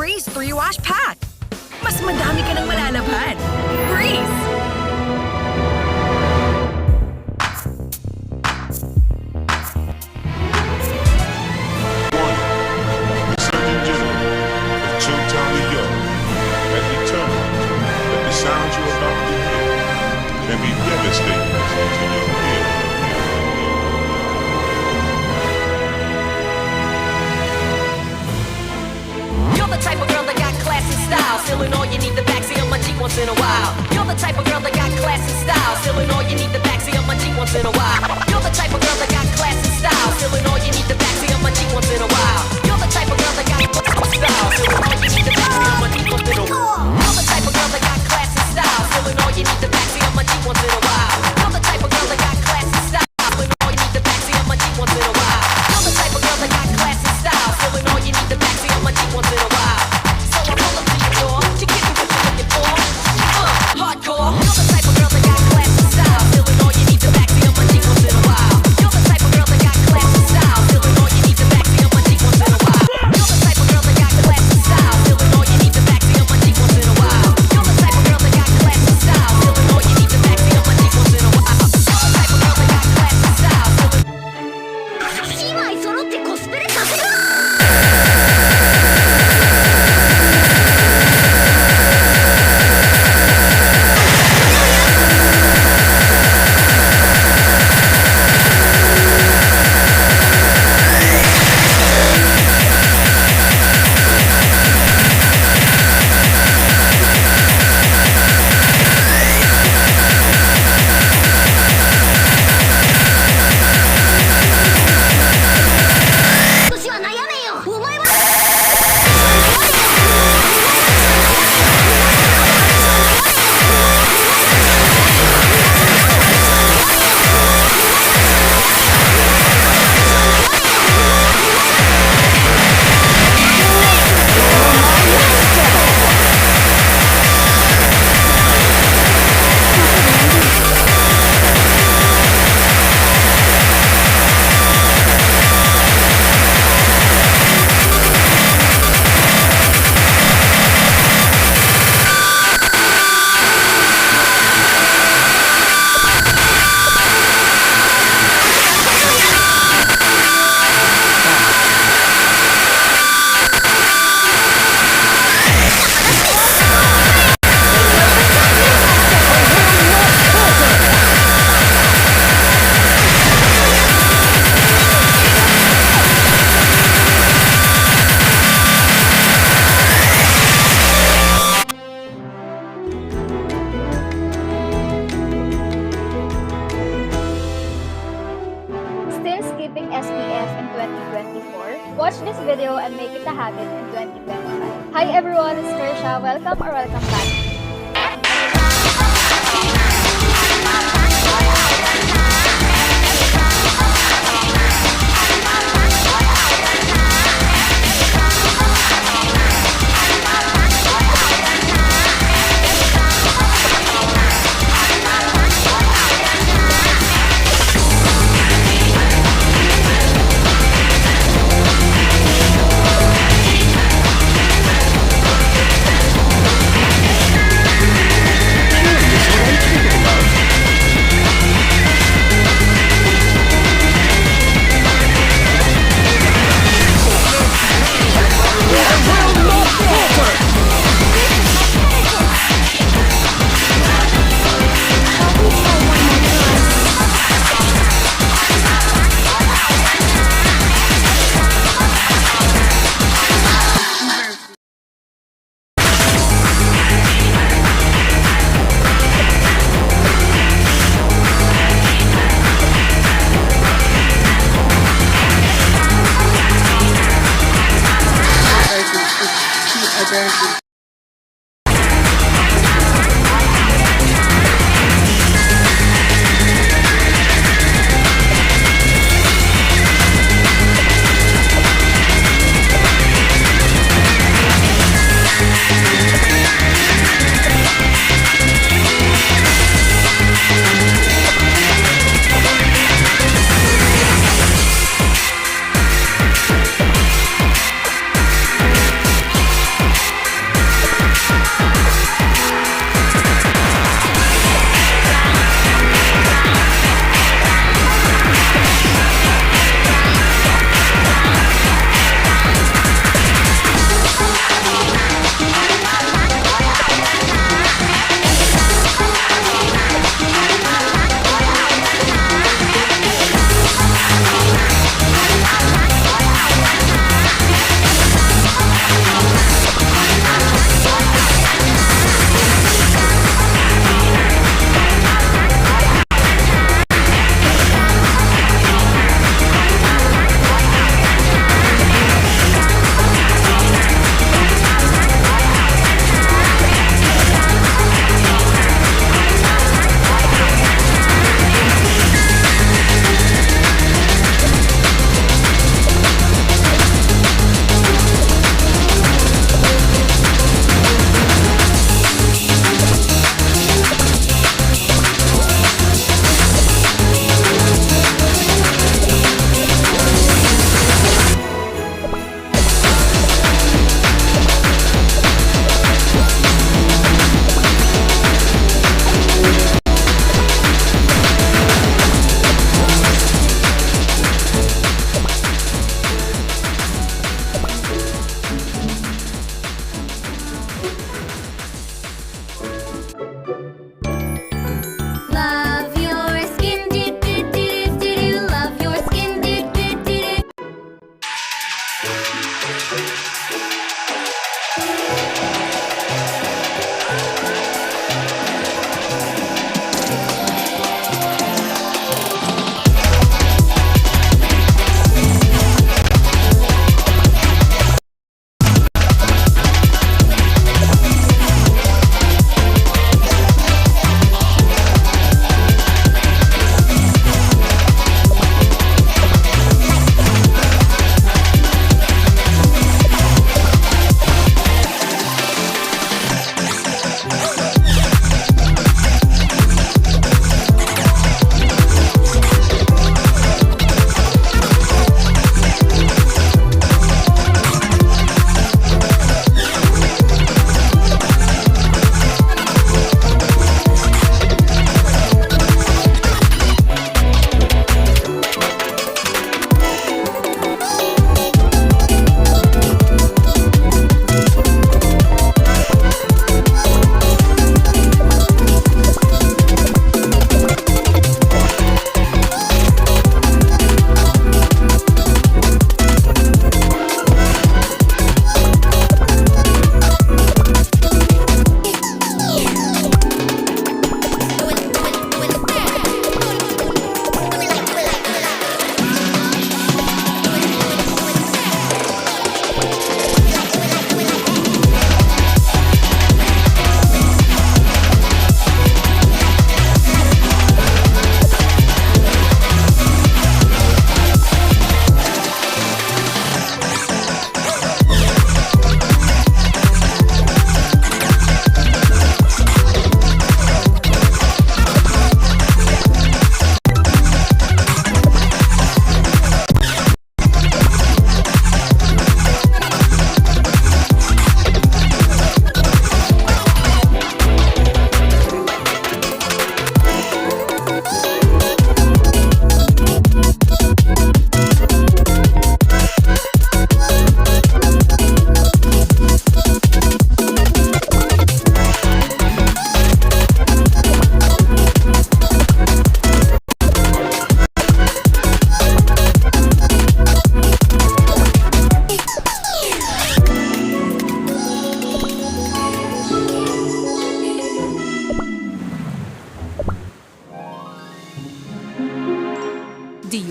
Breeze 3-Wash Pack. Mas madami ka nang malalaban. Breeze! Sounds you're about to hear can be devastating to your ear. You're the type of girl that got class and style, stealing all you need the backseat on my Jeep once in a while. You're the type of girl that got class and style, stealing all you need the backseat on my Jeep once in a while. You're the type of girl that got class and style, stealing all you need the backseat on my Jeep once in a while. You're the type of girl that got style, stealing all you need the backseat on my Jeep once in a while. You're the type of girl that got class and style, stealing all you need the backseat on my Jeep once in a while. You're the type of girl that got class and style, stealing all you need the backseat on my Jeep once in a while. You're the type of girl that got class and style, stealing all you need the backseat on my Jeep once in a while. So I pull up to your door to give you what you're looking for. Hardcore. You're the type of girl that got class and style, stealing all you need the backseat on my Jeep once in a while. You're the type of girl that got class and style, stealing all you need the backseat on my Jeep once in a while. You're the type of girl that got class and style, stealing all you need the backseat on my Jeep once in a while. You're the type of girl that got class and style, stealing all you need the backseat on my Jeep once in a while. You're the type of girl that got class and style, stealing. 姉妹揃ってコスプレさせろ。Watch this video and make it a habit in 2025. Hi everyone, it's Kersha. Welcome or welcome back.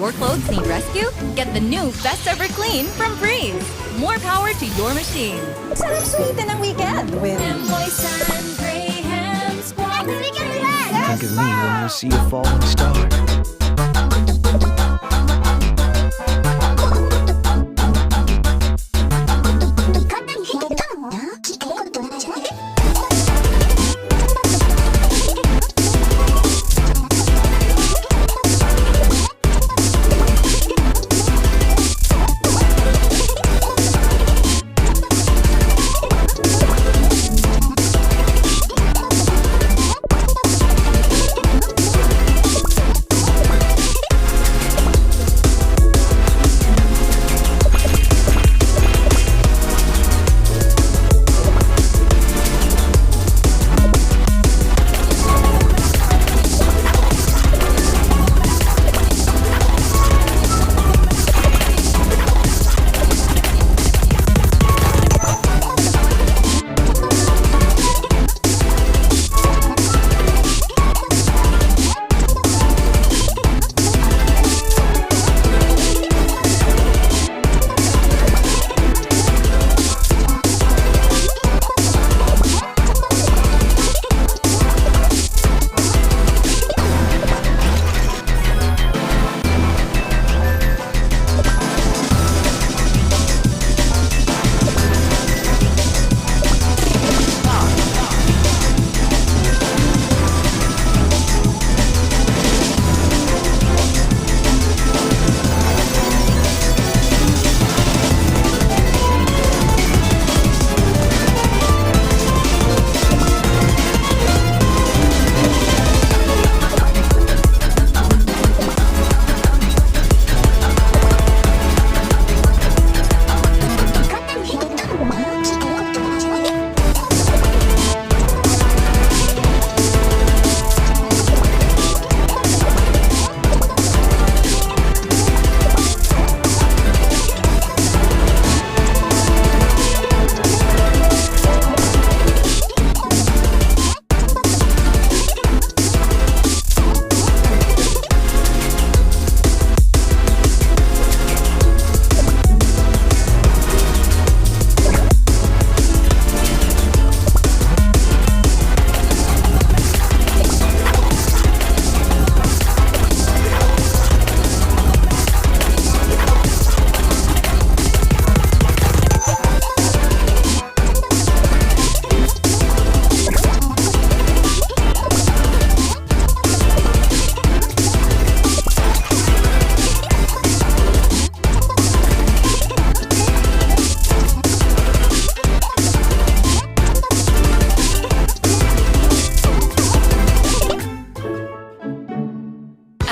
your clothes need rescue? Get the new Best Ever Clean from Breeze. More power to your machine. Sarap sulitin ang weekend with Think of me when you see a falling star.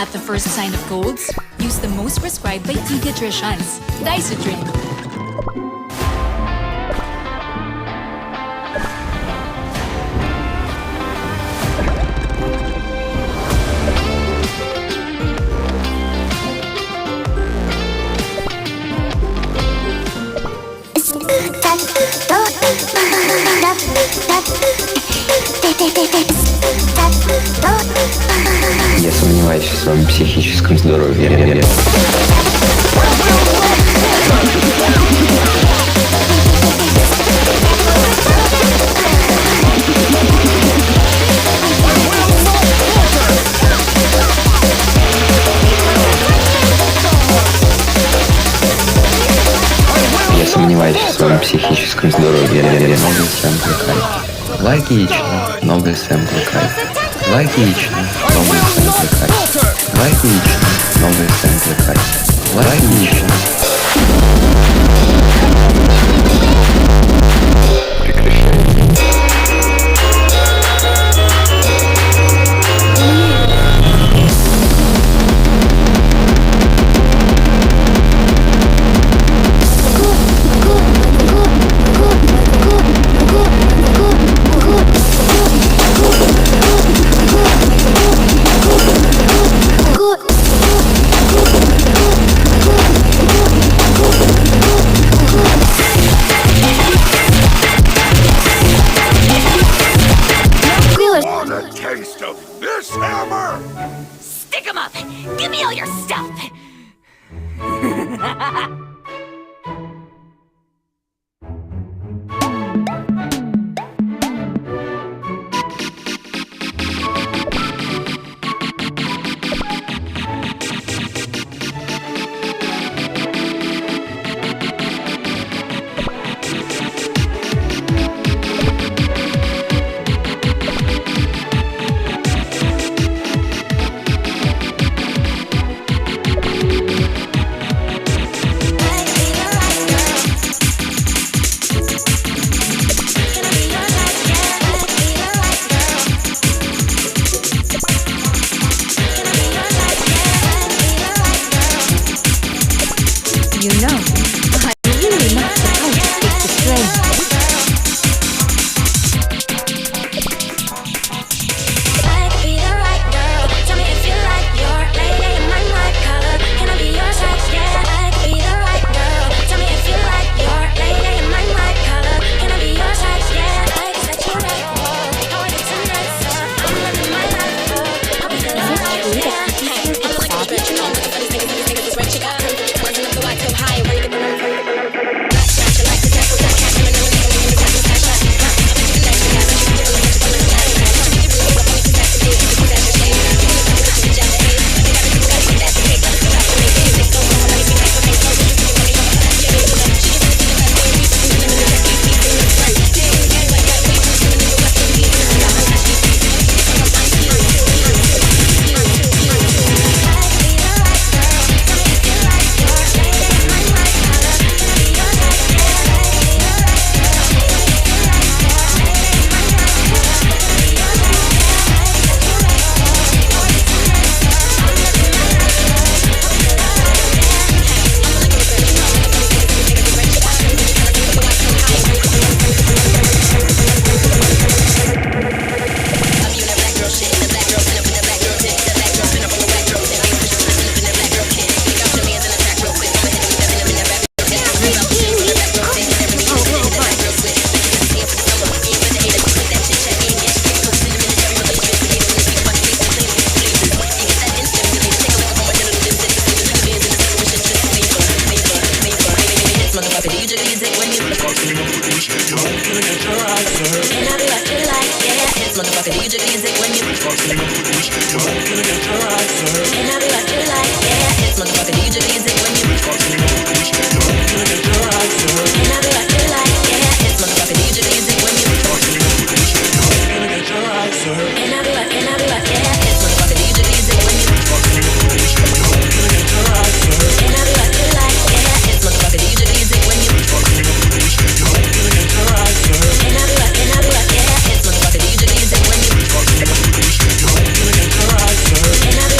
At the first sign of colds, use the most prescribed by pediatricians, Dysodrin. Я сомневаюсь в своем психическом здоровье. Я сомневаюсь в своем психическом здоровье. Новый сэмпл кайф. Логично. Новый сэмпл кайф. Логично. Новый сэмпл кайф. Логично. Новый сэмпл кайф. Логично. Taste of this hammer! Stick 'em up! Give me all your stuff! You know, I'm really not supposed to speak to strangers. I could be the right girl. Tell me if you like your lady in my life color. Can I be your type? Yeah, I could be the right girl. Tell me if you like your lady in my life color. Can I be your type? Yeah, I can set you right. How I get tonight, so I'm living my life. I'll be the right. Yeah, I'm like a bitch, you know. These niggas is red chicken. Rising up the white too high. When you get the And I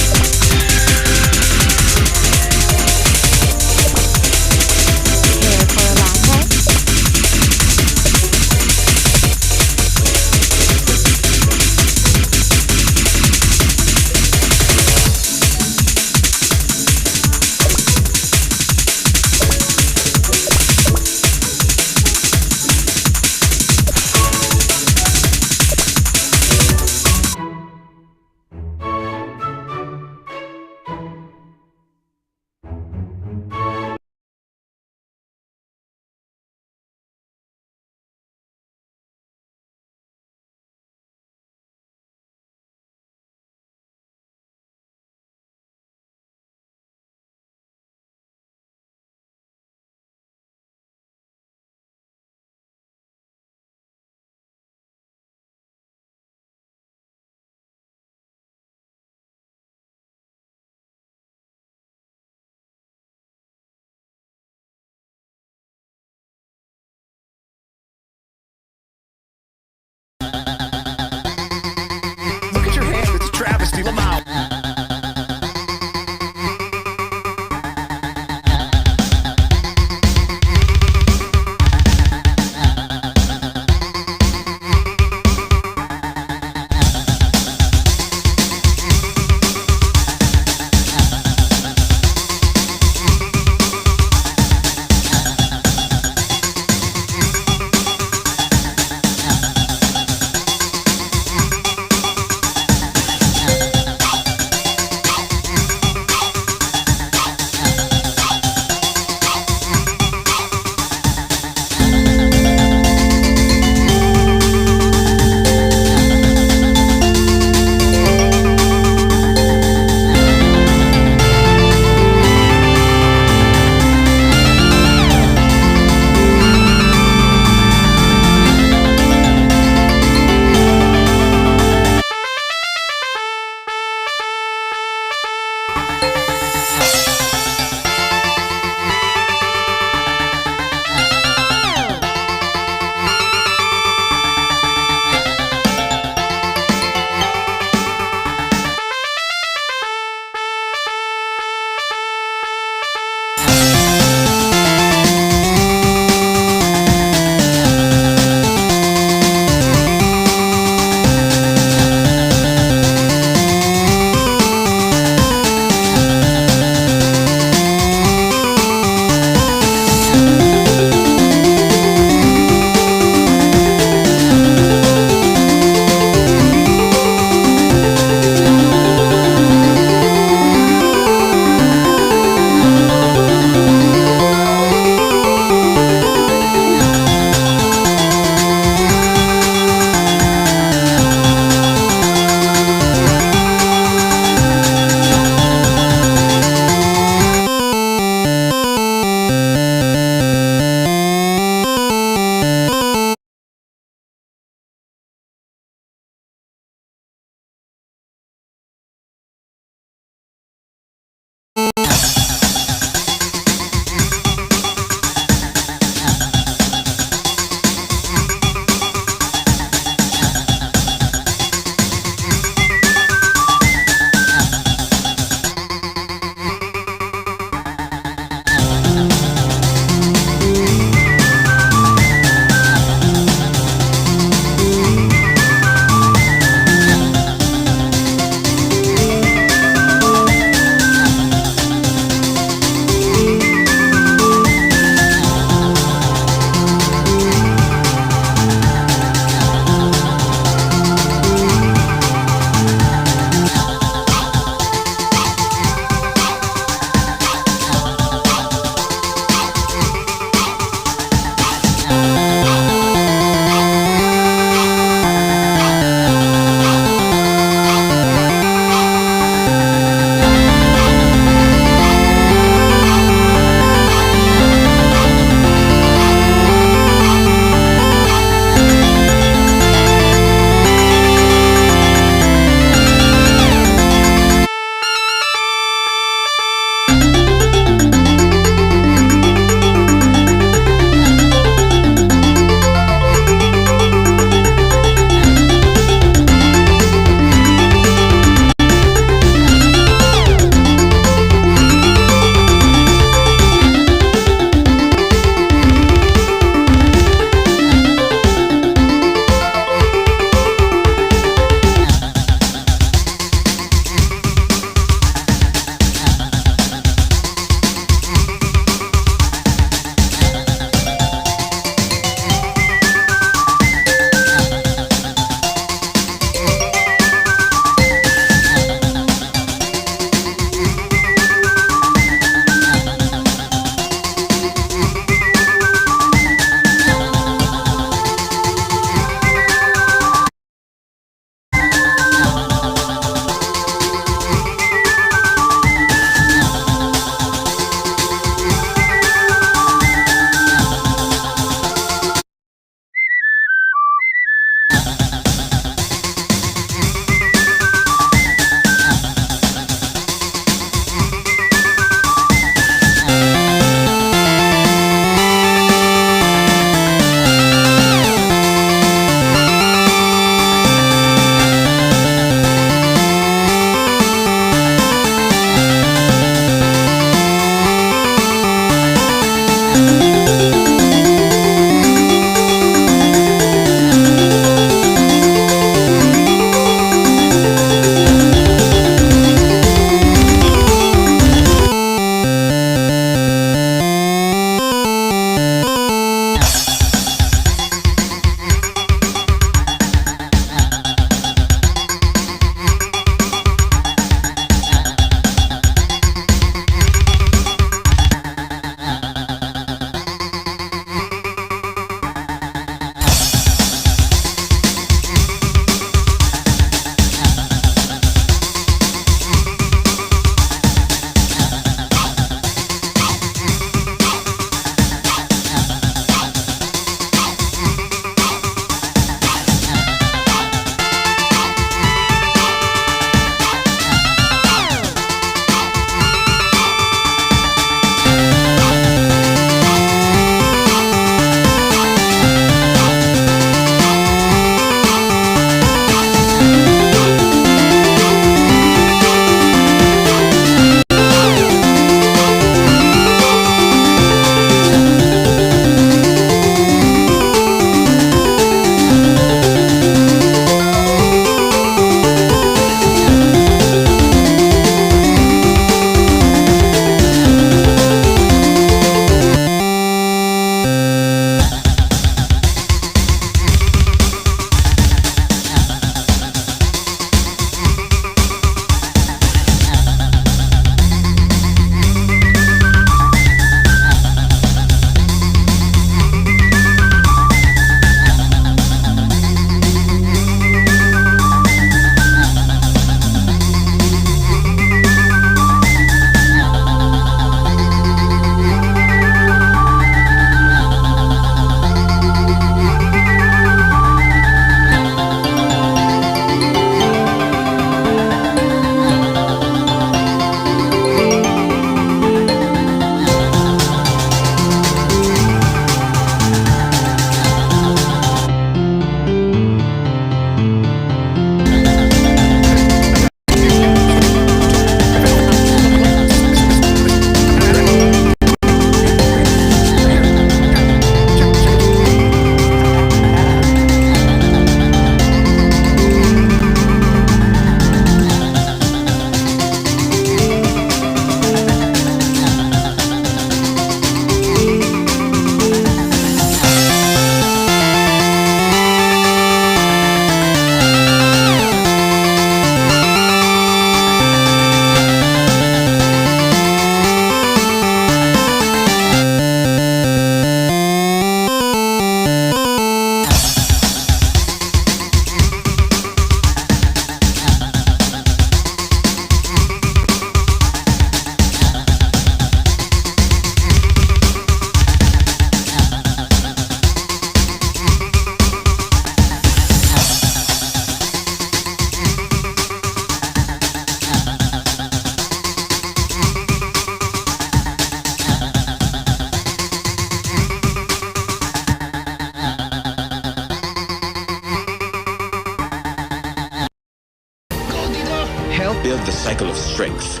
Help build the cycle of strength.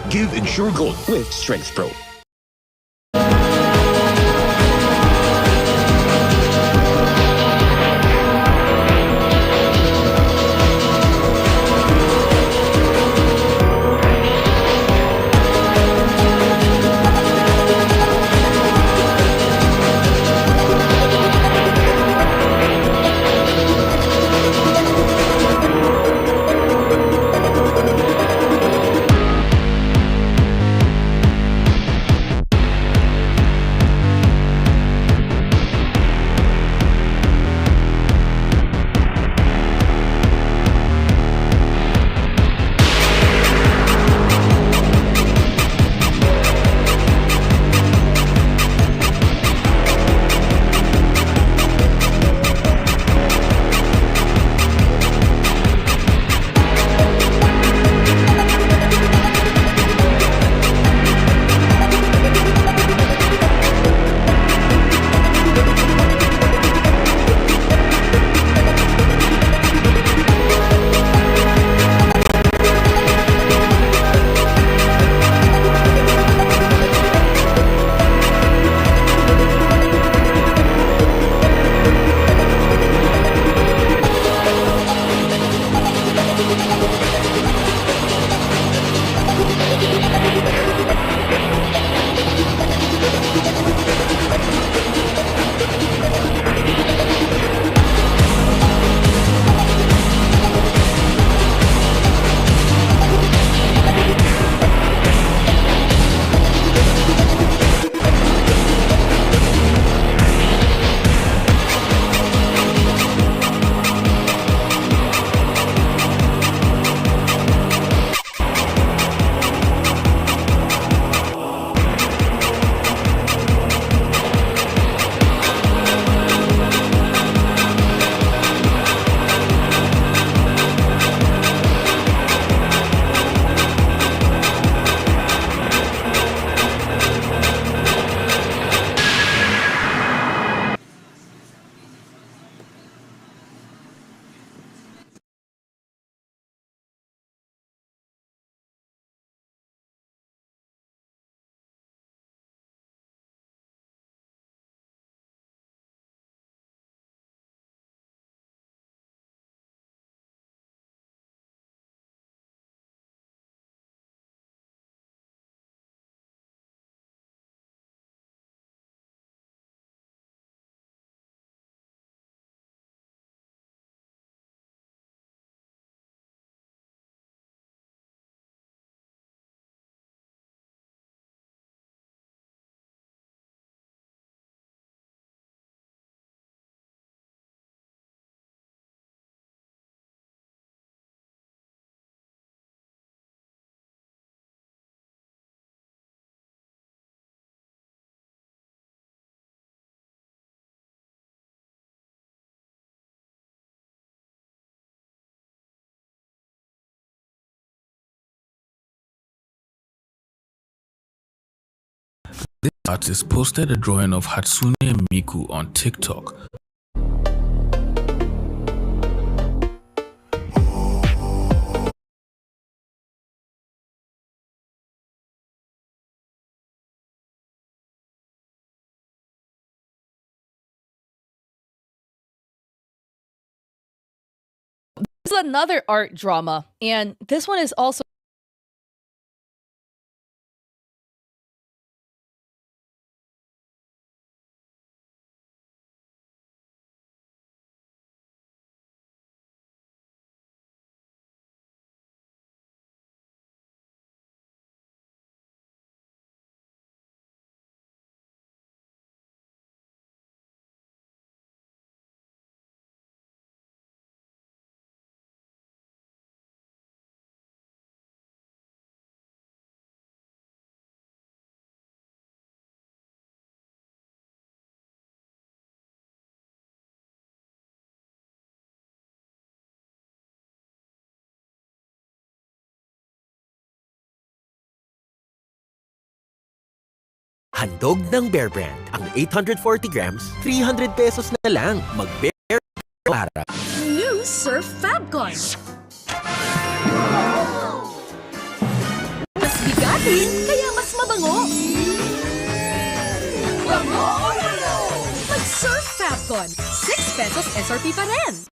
Give Ensure Gold with Strength Pro. This artist posted a drawing of Hatsune Miku on TikTok. This is another art drama, and this one is also Handog ng Bear Brand. Ang 840 grams, 300 pesos na lang. Mag-Bear para. New Surf Fab Gun. pesos SRP pa rin.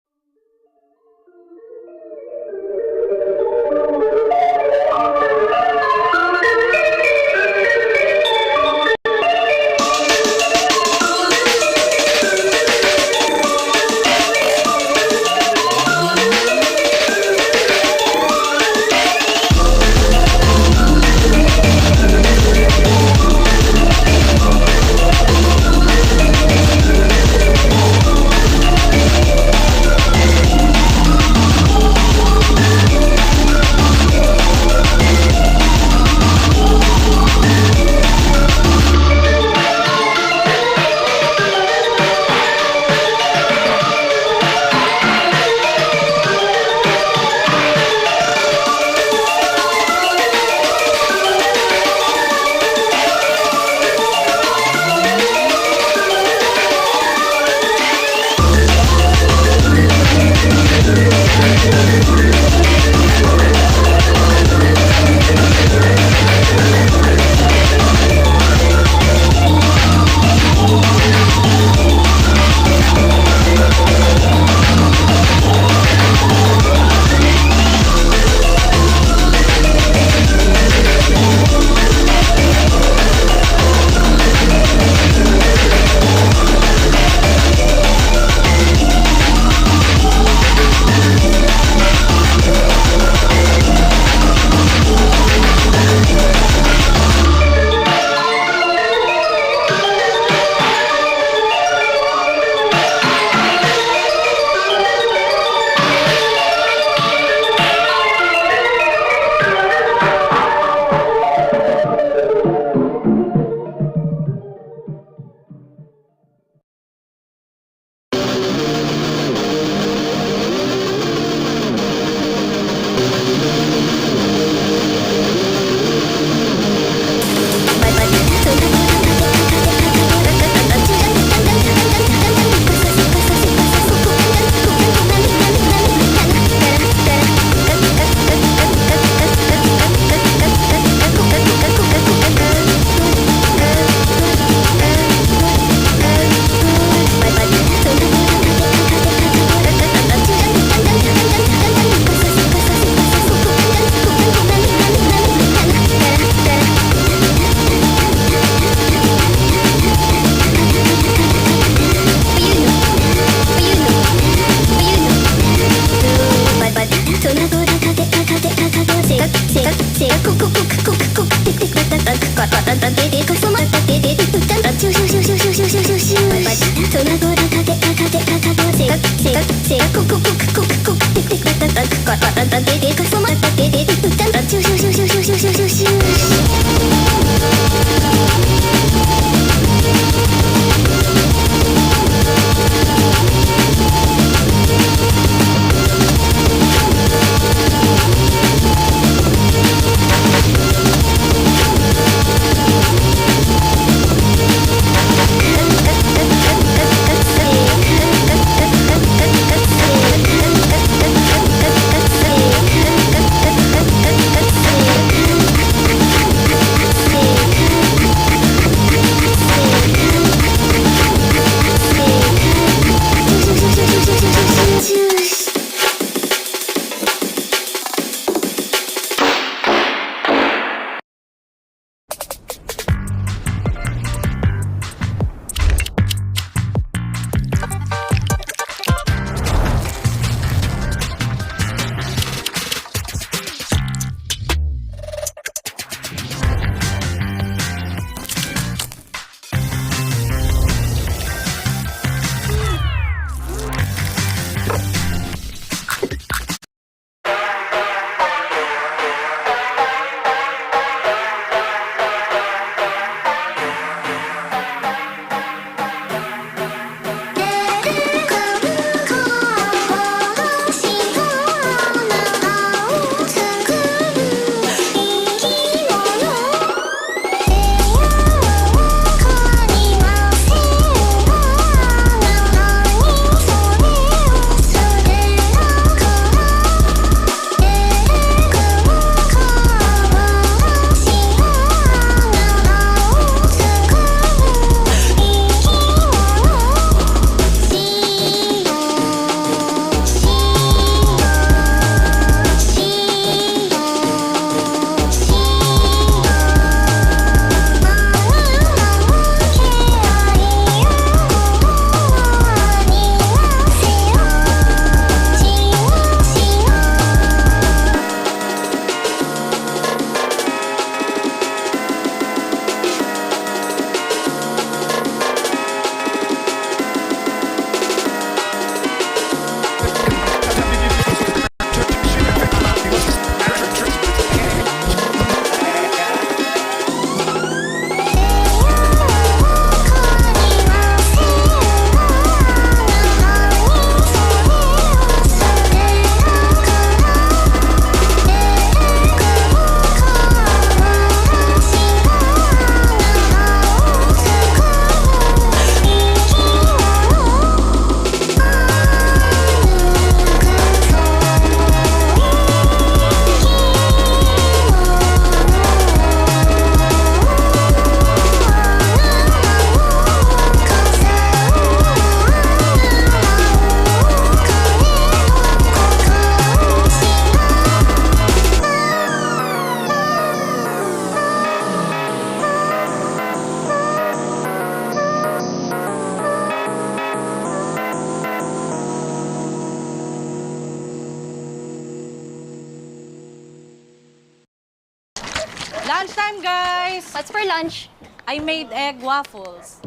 Lunchtime, guys! What's for lunch? I made egg waffles.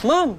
Mom!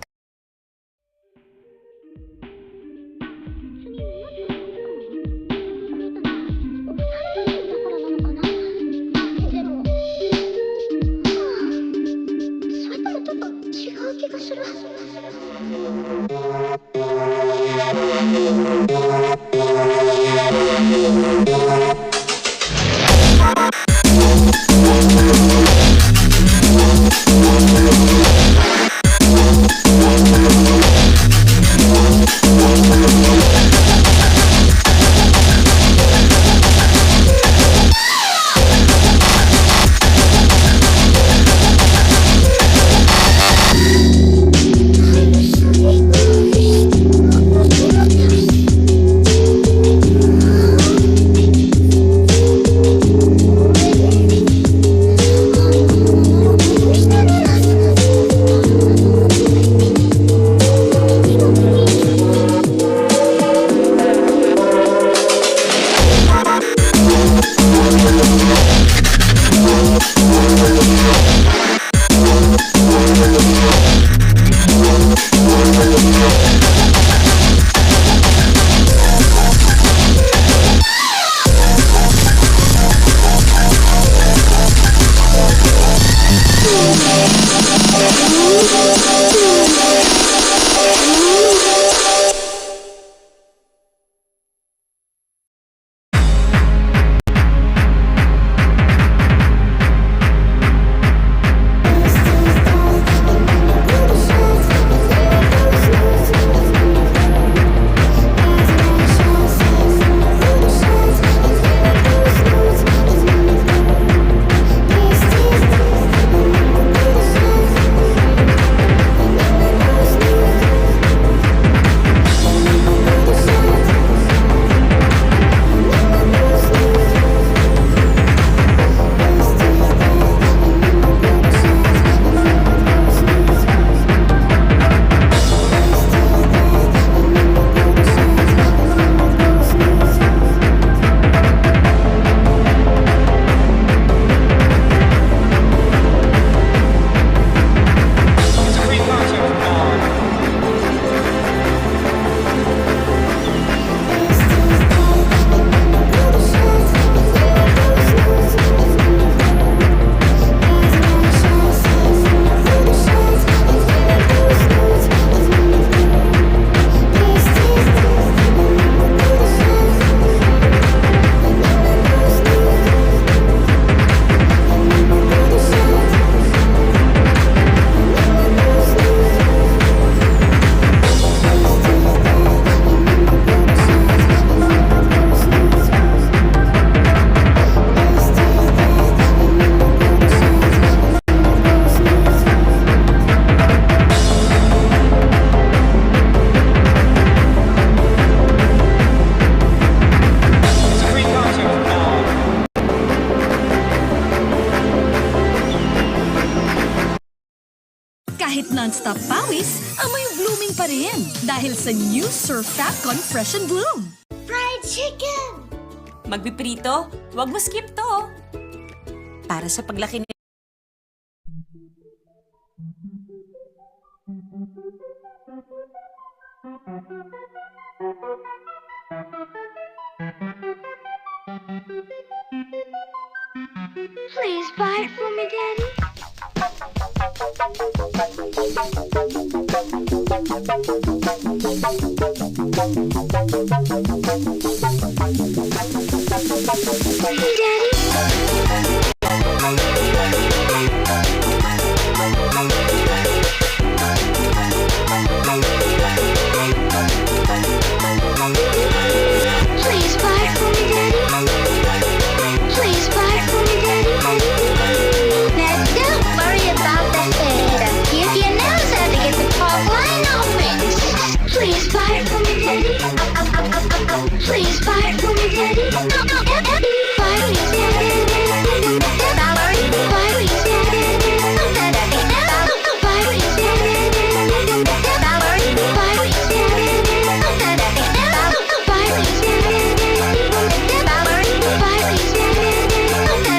Kahit non-stop pawis, amoy blooming pa rin dahil sa new Surfacon Fresh and Bloom. Fried chicken! Magpiprito? Huwag mo skip to. Para sa paglaki ni... Please buy it for me, Daddy. Hey, Daddy. Please buy it for me, Daddy. Please buy it for me, Daddy. Now don't worry about the hair. Your nose has to get the top line open. Please buy it for me, Daddy. Please buy it for me, Daddy. Buy it, please, Daddy. Valerie, Buy it, please, Daddy. Buy it, please, Daddy. Valerie, Buy it, please, Daddy. Buy it, please, Daddy. Valerie, Buy it, please, Daddy.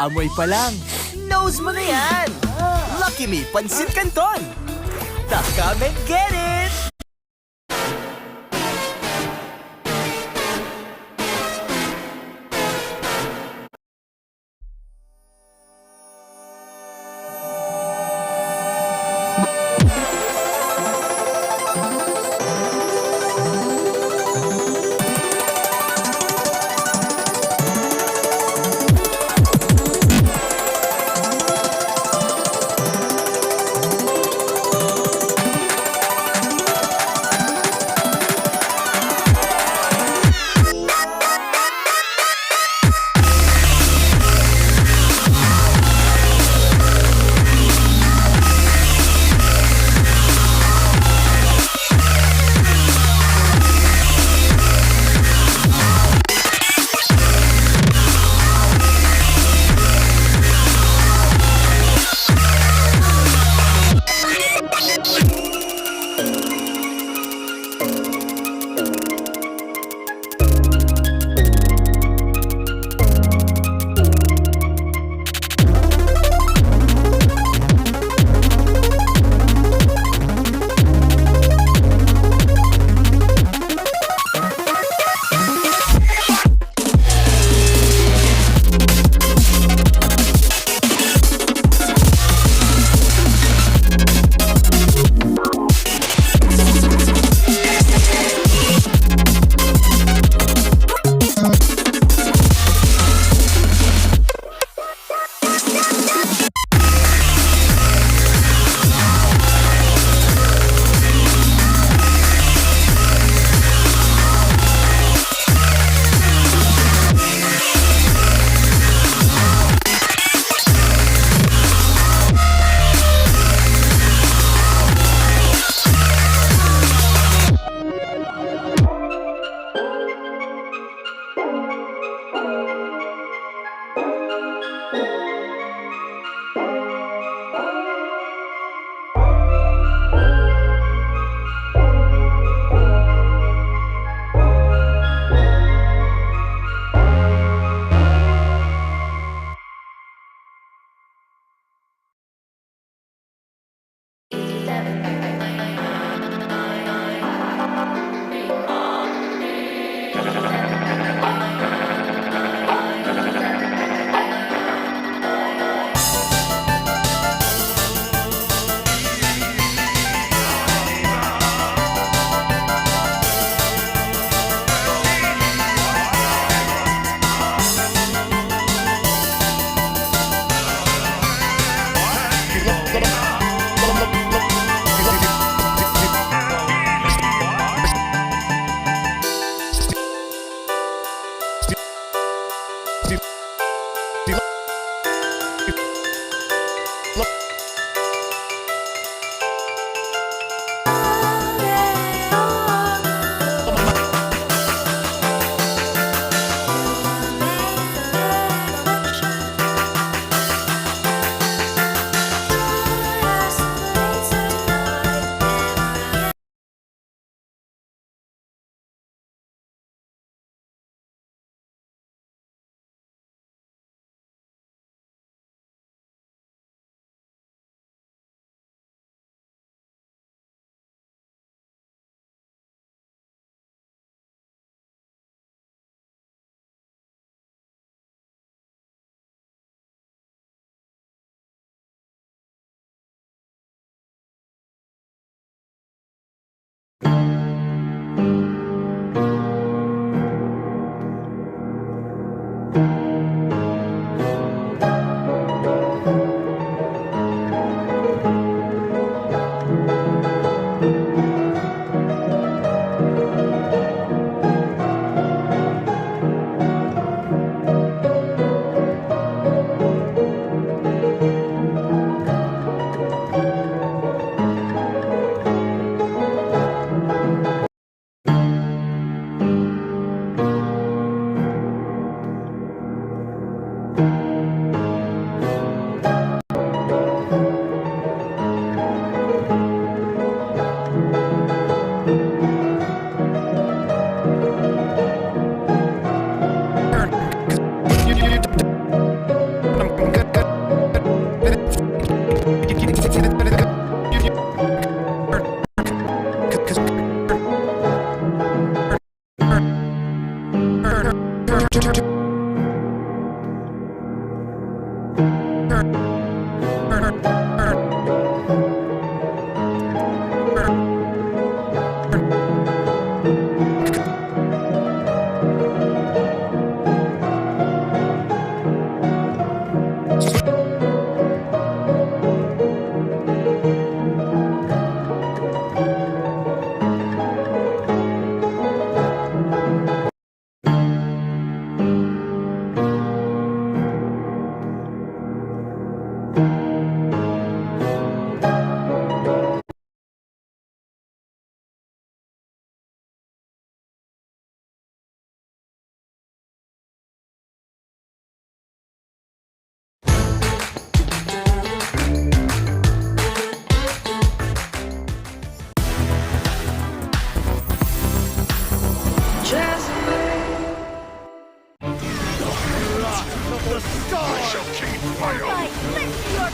Amoy pa lang. Nose mo na yan. Lucky Me Pansit Canton. Come and get it!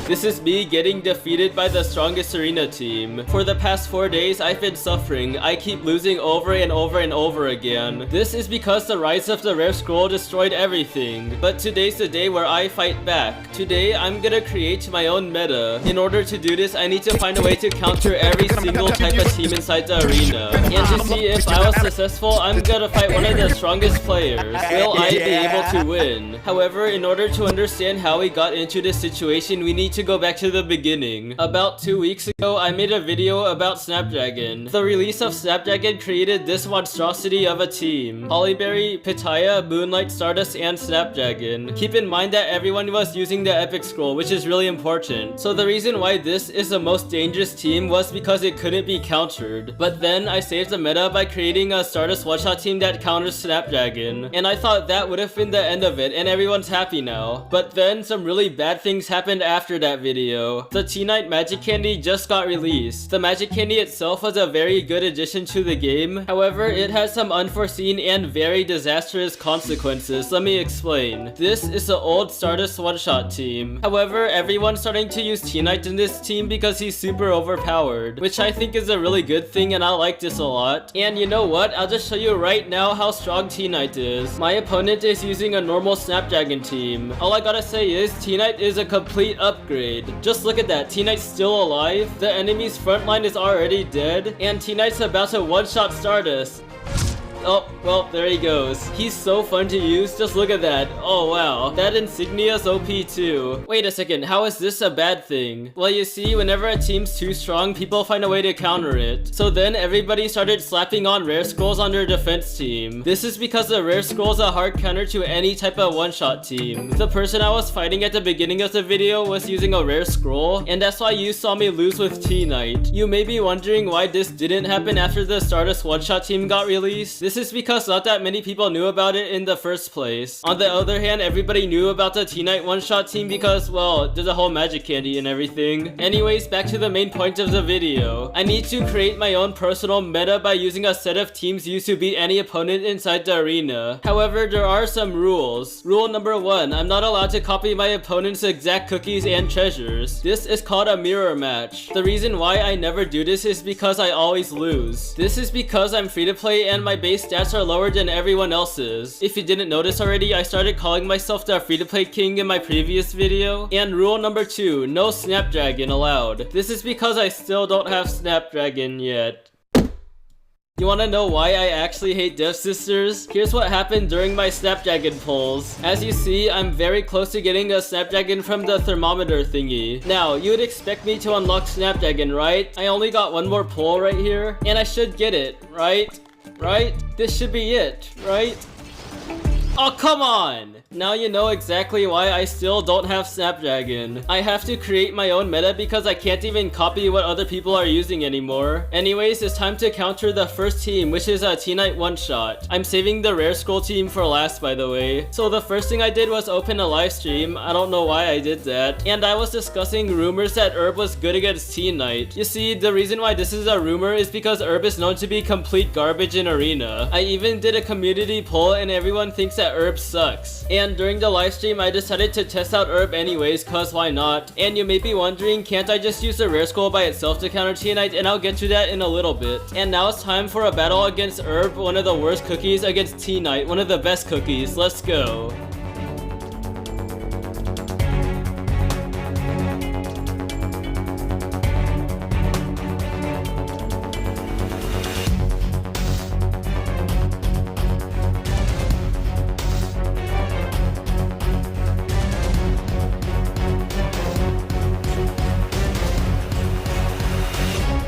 This is me getting defeated by the strongest arena team. For the past 4 days, I've been suffering. I keep losing over and over and over again. This is because the Rise of the Rare Scroll destroyed everything. But today's the day where I fight back. Today, I'm gonna create my own meta. In order to do this, I need to find a way to counter every single type of team inside the arena. And to see if I was successful, I'm gonna fight one of the strongest players. Will I be able to win? However, in order to understand how we got into this situation, we need to go back to the beginning. About 2 weeks ago, I made a video about Snapdragon. The release of Snapdragon created this monstrosity of a team. Hollyberry, Pitaya, Moonlight, Stardust, and Snapdragon. Keep in mind that everyone was using the Epic Scroll, which is really important. So the reason why this is the most dangerous team was because it couldn't be countered. But then I saved the meta by creating a Stardust one-shot team that counters Snapdragon. And I thought that would have been the end of it and everyone's happy now. But then some really bad things happened after that video. The T-Night Magic Candy just got released. The Magic Candy itself was a very good addition to the game. However, it has some unforeseen and very disastrous consequences. Let me explain. This is the old Stardust one-shot team. However, everyone's starting to use T-Night in this team because he's super overpowered, which I think is a really good thing and I like this a lot. And you know what? I'll just show you right now how strong T-Night is. My opponent is using a normal Snapdragon team. All I gotta say is T-Night is a complete upgrade. Just look at that. T-Night's still alive. The enemy's front line is already dead. And T-Night's about to one-shot Stardust. Oh, well, there he goes. He's so fun to use. Just look at that. Oh, wow. That insignia's OP too. Wait a second. How is this a bad thing? Well, you see, whenever a team's too strong, people find a way to counter it. So then everybody started slapping on Rare Scrolls on their defense team. This is because the Rare Scroll is a hard counter to any type of one-shot team. The person I was fighting at the beginning of the video was using a Rare Scroll, and that's why you saw me lose with T-Night. You may be wondering why this didn't happen after the Stardust one-shot team got released. This is because not that many people knew about it in the first place. On the other hand, everybody knew about the T-Night one-shot team because, well, there's a whole magic candy and everything. Anyways, back to the main point of the video. I need to create my own personal meta by using a set of teams used to beat any opponent inside the arena. However, there are some rules. Rule number 1, I'm not allowed to copy my opponent's exact cookies and treasures. This is called a mirror match. The reason why I never do this is because I always lose. This is because I'm free to play and my base stats are lower than everyone else's. If you didn't notice already, I started calling myself the free-to-play king in my previous video. And rule number 2, no Snapdragon allowed. This is because I still don't have Snapdragon yet. You wanna know why I actually hate Dev Sisters? Here's what happened during my Snapdragon pulls. As you see, I'm very close to getting a Snapdragon from the thermometer thingy. Now, you would expect me to unlock Snapdragon, right? I only got one more pull right here, and I should get it, right? Right? This should be it, right? Oh, come on! Now you know exactly why I still don't have Snapdragon. I have to create my own meta because I can't even copy what other people are using anymore. Anyways, it's time to counter the first team, which is a T-Night one-shot. I'm saving the Rare Scroll team for last, by the way. So the first thing I did was open a live stream. I don't know why I did that. And I was discussing rumors that Herb was good against T-Night. You see, the reason why this is a rumor is because Herb is known to be complete garbage in Arena. I even did a community poll and everyone thinks that Herb sucks. And during the livestream, I decided to test out Herb anyways, cause why not? And you may be wondering, can't I just use the Rare Scroll by itself to counter T-Night? And I'll get to that in a little bit. And now it's time for a battle against Herb, one of the worst cookies, against T-Night, one of the best cookies. Let's go.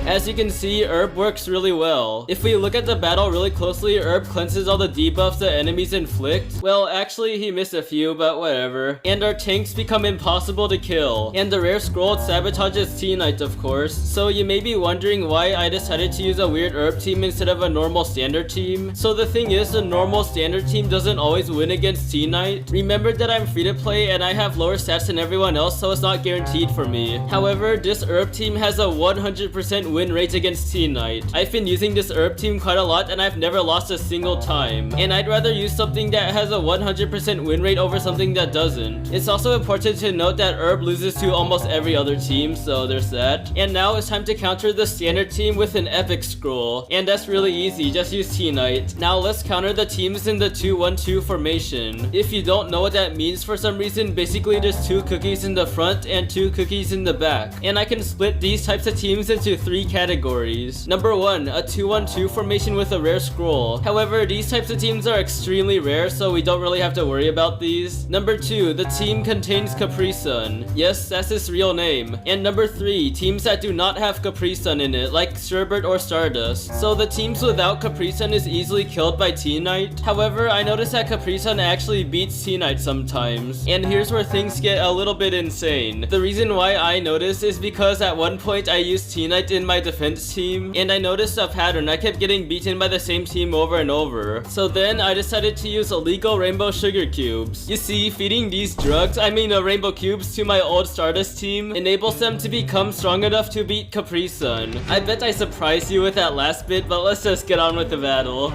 As you can see, Herb works really well. If we look at the battle really closely, Herb cleanses all the debuffs the enemies inflict. Well, actually, he missed a few, but whatever. And our tanks become impossible to kill. And the Rare Scroll sabotages T-Night, of course. So you may be wondering why I decided to use a weird Herb team instead of a normal standard team. So the thing is, the normal standard team doesn't always win against T-Night. Remember that I'm free to play and I have lower stats than everyone else, so it's not guaranteed for me. However, this Herb team has a 100% win win rate against Tea Knight. I've been using this herb team quite a lot and I've never lost a single time. And I'd rather use something that has a 100% win rate over something that doesn't. It's also important to note that herb loses to almost every other team, so there's that. And now it's time to counter the standard team with an epic scroll. And that's really easy, just use Tea Knight. Now let's counter the teams in the 2-1-2 formation. If you don't know what that means for some reason, basically there's 2 cookies in the front and 2 cookies in the back. And I can split these types of teams into 3 categories. Number 1, a 2-1-2 formation with a rare scroll. However, these types of teams are extremely rare, so we don't really have to worry about these. Number 2, the team contains Capri Sun. Yes, that's its real name. And number 3, teams that do not have Capri Sun in it, like Sherbert or Stardust. So the teams without Capri Sun is easily killed by Tea Knight. However, I noticed that Capri Sun actually beats Tea Knight sometimes. And here's where things get a little bit insane. The reason why I noticed is because at one point I used Tea Knight in my defense team, and I noticed a pattern. I kept getting beaten by the same team over and over. So then I decided to use illegal rainbow sugar cubes. You see, feeding these drugs, rainbow cubes to my old Stardust team enables them to become strong enough to beat Capri Sun. I bet I surprised you with that last bit, but let's just get on with the battle.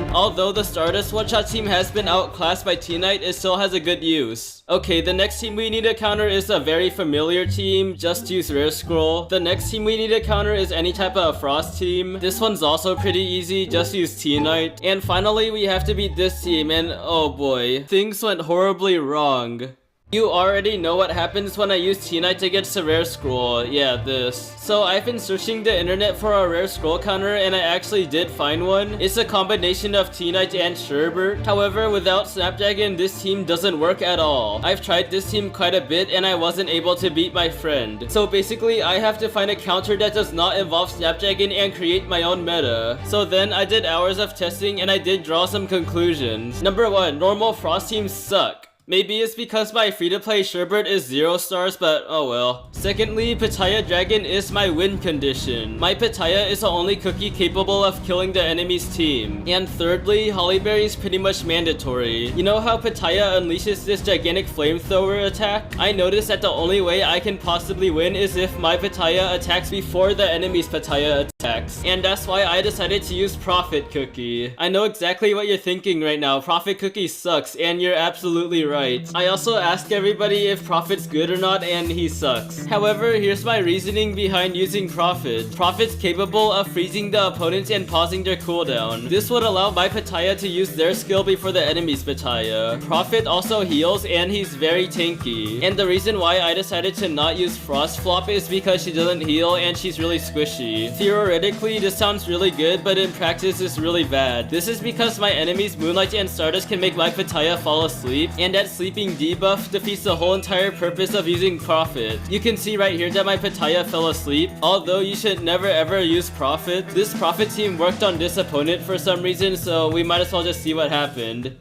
Although the Stardust one-shot team has been outclassed by Tea Knight, it still has a good use. Okay, the next team we need to counter is a very familiar team, just use Rare Scroll. The next team we need to counter is any type of Frost team. This one's also pretty easy, just use Tea Knight. And finally, we have to beat this team, and oh boy, things went horribly wrong. You already know what happens when I use Tea Knight against a rare scroll. Yeah, this. So I've been searching the internet for a rare scroll counter and I actually did find one. It's a combination of Tea Knight and Sherbert. However, without Snapdragon, this team doesn't work at all. I've tried this team quite a bit and I wasn't able to beat my friend. So basically, I have to find a counter that does not involve Snapdragon and create my own meta. So then I did hours of testing and I did draw some conclusions. Number 1, normal Frost teams suck. Maybe it's because my free-to-play Sherbert is 0 stars, but oh well. Secondly, Pitaya Dragon is my win condition. My Pitaya is the only cookie capable of killing the enemy's team. And thirdly, Hollyberry is pretty much mandatory. You know how Pitaya unleashes this gigantic flamethrower attack? I noticed that the only way I can possibly win is if my Pitaya attacks before the enemy's Pitaya attacks. And that's why I decided to use Prophet Cookie. I know exactly what you're thinking right now. Prophet Cookie sucks, and you're absolutely right. I also asked everybody if Prophet's good or not, and he sucks. However, here's my reasoning behind using Prophet. Prophet's capable of freezing the opponents and pausing their cooldown. This would allow my Pitaya to use their skill before the enemy's Pitaya. Prophet also heals, and he's very tanky. And the reason why I decided to not use Frost Flop is because she doesn't heal and she's really squishy. Theoretically, this sounds really good, but in practice, it's really bad. This is because my enemies Moonlight and Stardust can make my Pitaya fall asleep, and that sleeping debuff defeats the whole entire purpose of using Prophet. You can see right here that my Pitaya fell asleep. Although you should never ever use Prophet, this Prophet team worked on this opponent for some reason, so we might as well just see what happened.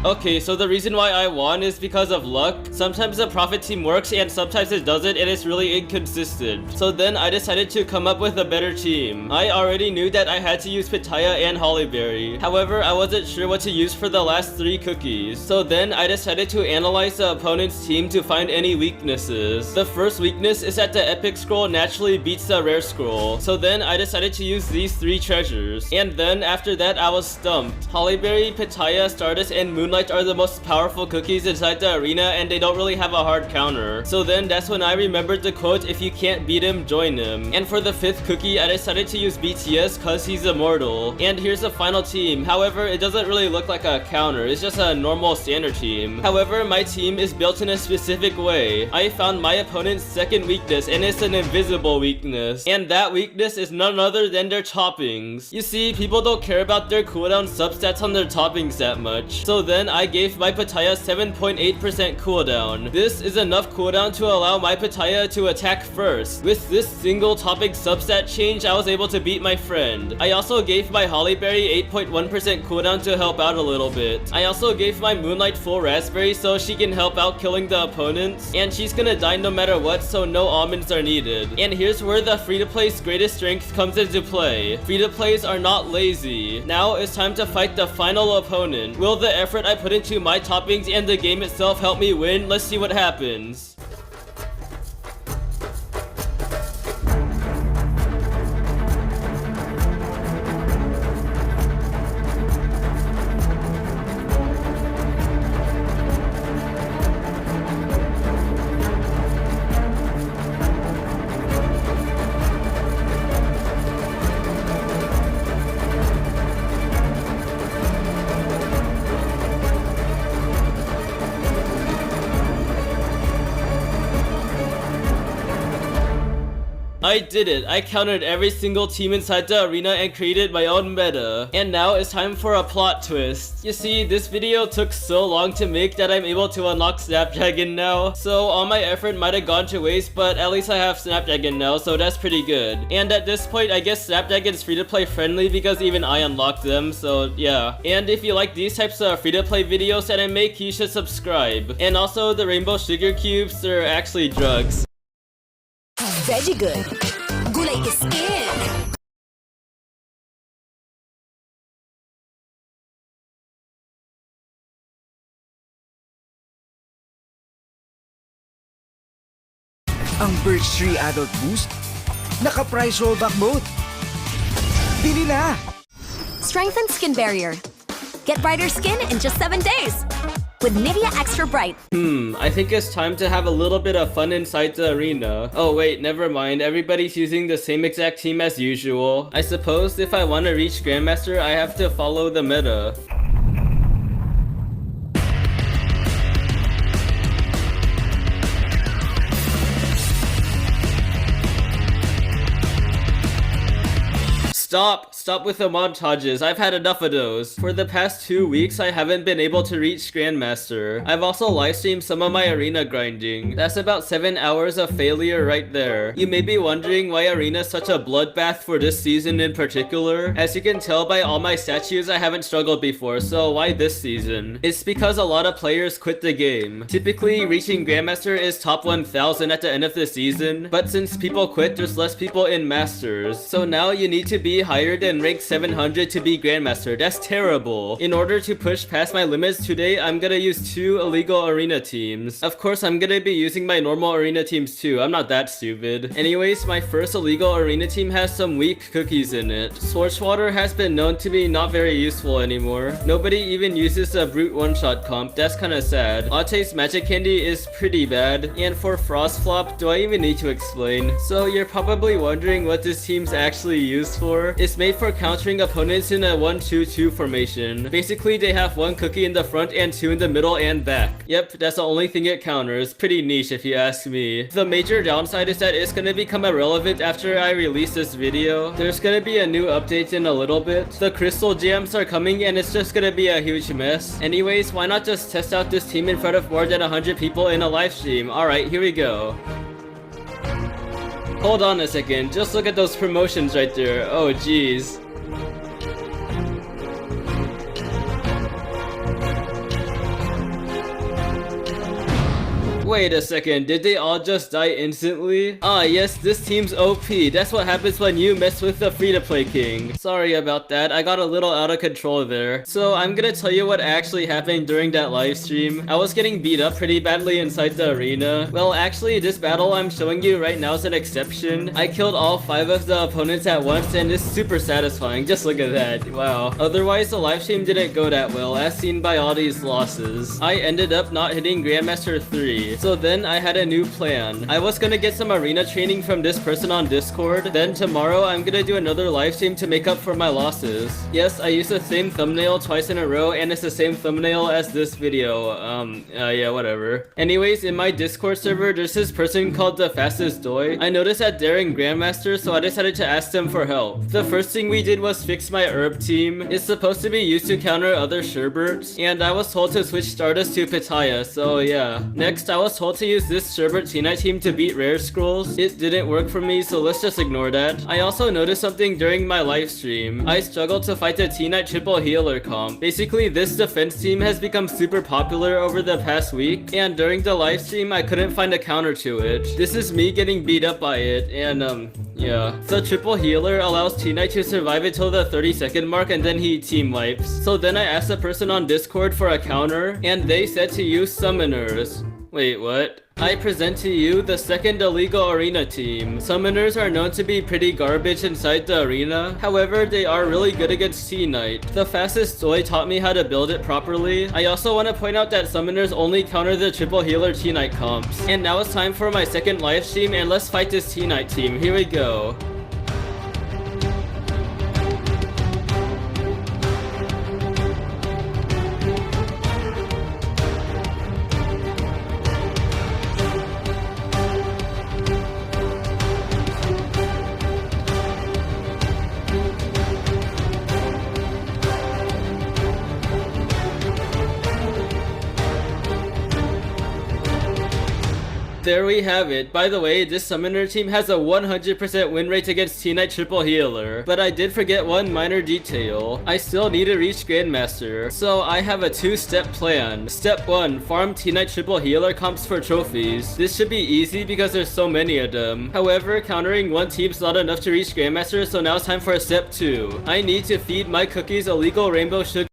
Okay, so the reason why I won is because of luck. Sometimes the Prophet team works and sometimes it doesn't, and it's really inconsistent. So then I decided to come up with a better team. I already knew that I had to use Pitaya and Hollyberry. However, I wasn't sure what to use for the last 3 cookies. So then I decided to analyze the opponent's team to find any weaknesses. The first weakness is that the epic scroll naturally beats the rare scroll. So then I decided to use these 3 treasures. And then after that I was stumped. Hollyberry, Pitaya, Stardust, and Moonlight are the most powerful cookies inside the arena, and they don't really have a hard counter. So then that's when I remembered the quote, if you can't beat him, join him. And for the 5th cookie, I decided to use BTS cause he's immortal. And here's the final team. However, it doesn't really look like a counter, it's just a normal standard team. However, my team is built in a specific way. I found my opponent's second weakness, and it's an invisible weakness. And that weakness is none other than their toppings. You see, people don't care about their cooldown substats on their toppings that much. So then then I gave my Pattaya 7.8% cooldown. This is enough cooldown to allow my Pattaya to attack first. With this single topic substat change, I was able to beat my friend. I also gave my Hollyberry 8.1% cooldown to help out a little bit. I also gave my Moonlight full Raspberry so she can help out killing the opponents, and she's gonna die no matter what, so no almonds are needed. And here's where the free-to-play's greatest strength comes into play. Free-to-plays are not lazy. Now it's time to fight the final opponent. Will the effort I put into my toppings and the game itself help me win? Let's see what happens. I did it. I countered every single team inside the arena and created my own meta. And now it's time for a plot twist. You see, this video took so long to make that I'm able to unlock Snapdragon now. So all my effort might have gone to waste, but at least I have Snapdragon now, so that's pretty good. And at this point, I guess Snapdragon's free-to-play friendly because even I unlocked them, so yeah. And if you like these types of free-to-play videos that I make, you should subscribe. And also, the rainbow sugar cubes are actually drugs. Veggie good. Gulay is in. Ang Birch Tree Adult Boost, naka-price rollback mode. Bili na! Strengthen skin barrier. Get brighter skin in just 7 days. With Nivea Extra Bright. I think it's time to have a little bit of fun inside the arena. Oh wait, never mind. Everybody's using the same exact team as usual. I suppose if I want to reach Grandmaster, I have to follow the meta. Stop with the montages. I've had enough of those. For the past 2 weeks, I haven't been able to reach Grandmaster. I've also livestreamed some of my arena grinding. That's about 7 hours of failure right there. You may be wondering why arena is such a bloodbath for this season in particular. As you can tell by all my statues, I haven't struggled before, so why this season? It's because a lot of players quit the game. Typically, reaching Grandmaster is top 1000 at the end of the season, but since people quit, there's less people in Masters. So now you need to be higher than rank 700 to be Grandmaster. That's terrible. In order to push past my limits today, I'm gonna use 2 illegal arena teams. Of course, I'm gonna be using my normal arena teams too. I'm not that stupid. Anyways, my first illegal arena team has some weak cookies in it. Swartzwater has been known to be not very useful anymore. Nobody even uses a brute one-shot comp. That's kinda sad. Latte's magic candy is pretty bad. And for Frostflop, do I even need to explain? So you're probably wondering what this team's actually used for. It's made for countering opponents in a 1-2-2 formation. Basically, they have 1 cookie in the front and 2 in the middle and back. Yep, that's the only thing it counters. Pretty niche if you ask me. The major downside is that it's gonna become irrelevant after I release this video. There's gonna be a new update in a little bit. The crystal gems are coming and it's just gonna be a huge mess. Anyways, why not just test out this team in front of more than 100 people in a live stream? Alright, here we go. Hold on a second, just look at those promotions right there. Oh jeez. Wait a second, did they all just die instantly? Ah yes, this team's OP. That's what happens when you mess with the free-to-play king. Sorry about that, I got a little out of control there. So I'm gonna tell you what actually happened during that live stream. I was getting beat up pretty badly inside the arena. Well, actually, this battle I'm showing you right now is an exception. I killed all 5 of the opponents at once and it's super satisfying. Just look at that, wow. Otherwise, the live stream didn't go that well, as seen by all these losses. I ended up not hitting Grandmaster 3. tonight. So then I had a new plan. I was gonna get some arena training from this person on Discord. Then tomorrow I'm gonna do another live stream to make up for my losses. Yes, I used the same thumbnail twice in a row and it's the same thumbnail as this video. Yeah, whatever. Anyways, in my Discord server, there's this person called the Fastest Doi. I noticed that Daring Grandmaster, so I decided to ask them for help. The first thing we did was fix my herb team. It's supposed to be used to counter other Sherberts, and I was told to switch Stardust to Pitaya, so yeah. Next, I was told to use this Sherbert T-Knight team to beat Rare Scrolls. It didn't work for me, so let's just ignore that. I also noticed something during my live stream. I struggled to fight the T-Knight triple healer comp. Basically, this defense team has become super popular over the past week, and during the live stream, I couldn't find a counter to it. This is me getting beat up by it, and yeah. The triple healer allows T-Knight to survive until the 30-second mark and then he team wipes. So then I asked the person on Discord for a counter, and they said to use summoners. Wait, what? I present to you the second illegal arena team. Summoners are known to be pretty garbage inside the arena. However, they are really good against T-Knight. The Fastest Doi taught me how to build it properly. I also want to point out that summoners only counter the triple healer T-Knight comps. And now it's time for my second live stream, and let's fight this T-Knight team. Here we go. There we have it. By the way, this summoner team has a 100% win rate against T-Knight triple healer. But I did forget one minor detail. I still need to reach Grandmaster. So I have a two-step plan. Step 1, farm T-Knight triple healer comps for trophies. This should be easy because there's so many of them. However, countering one team's not enough to reach Grandmaster, so now it's time for step 2. I need to feed my cookies illegal rainbow sugar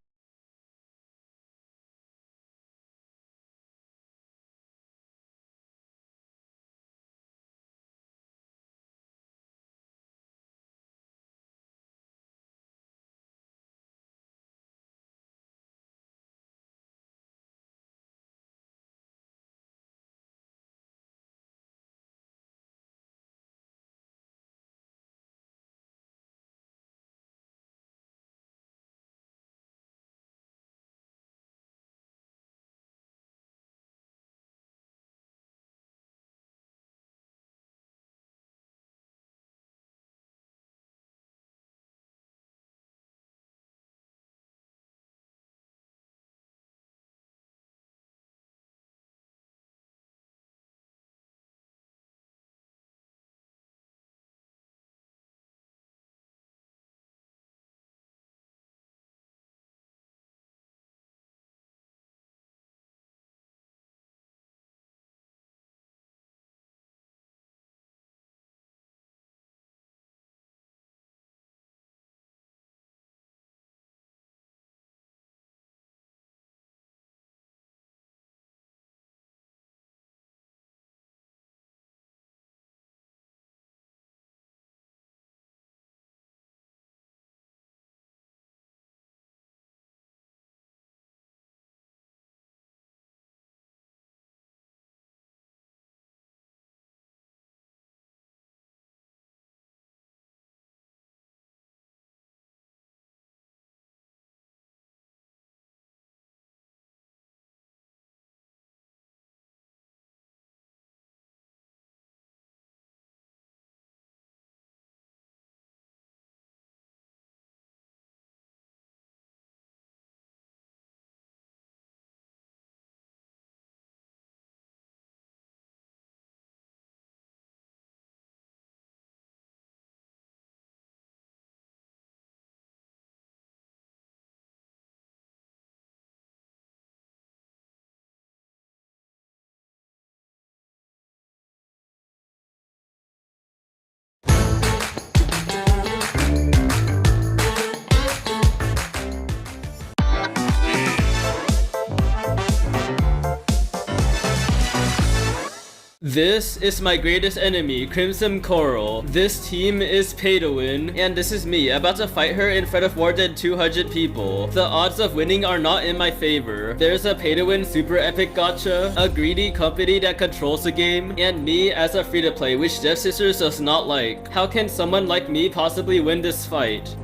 This is my greatest enemy, Crimson Coral. This team is pay to win, and this is me, about to fight her in front of more than 200 people. The odds of winning are not in my favor. There's a pay to win super epic gacha, a greedy company that controls the game, and me as a free to play, which Death Sisters does not like. How can someone like me possibly win this fight?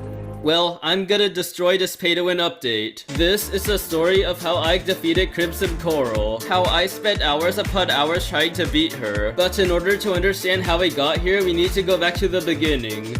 Well, I'm gonna destroy this pay-to-win update. This is the story of how I defeated Crimson Coral, how I spent hours upon hours trying to beat her. But in order to understand how we got here, we need to go back to the beginning.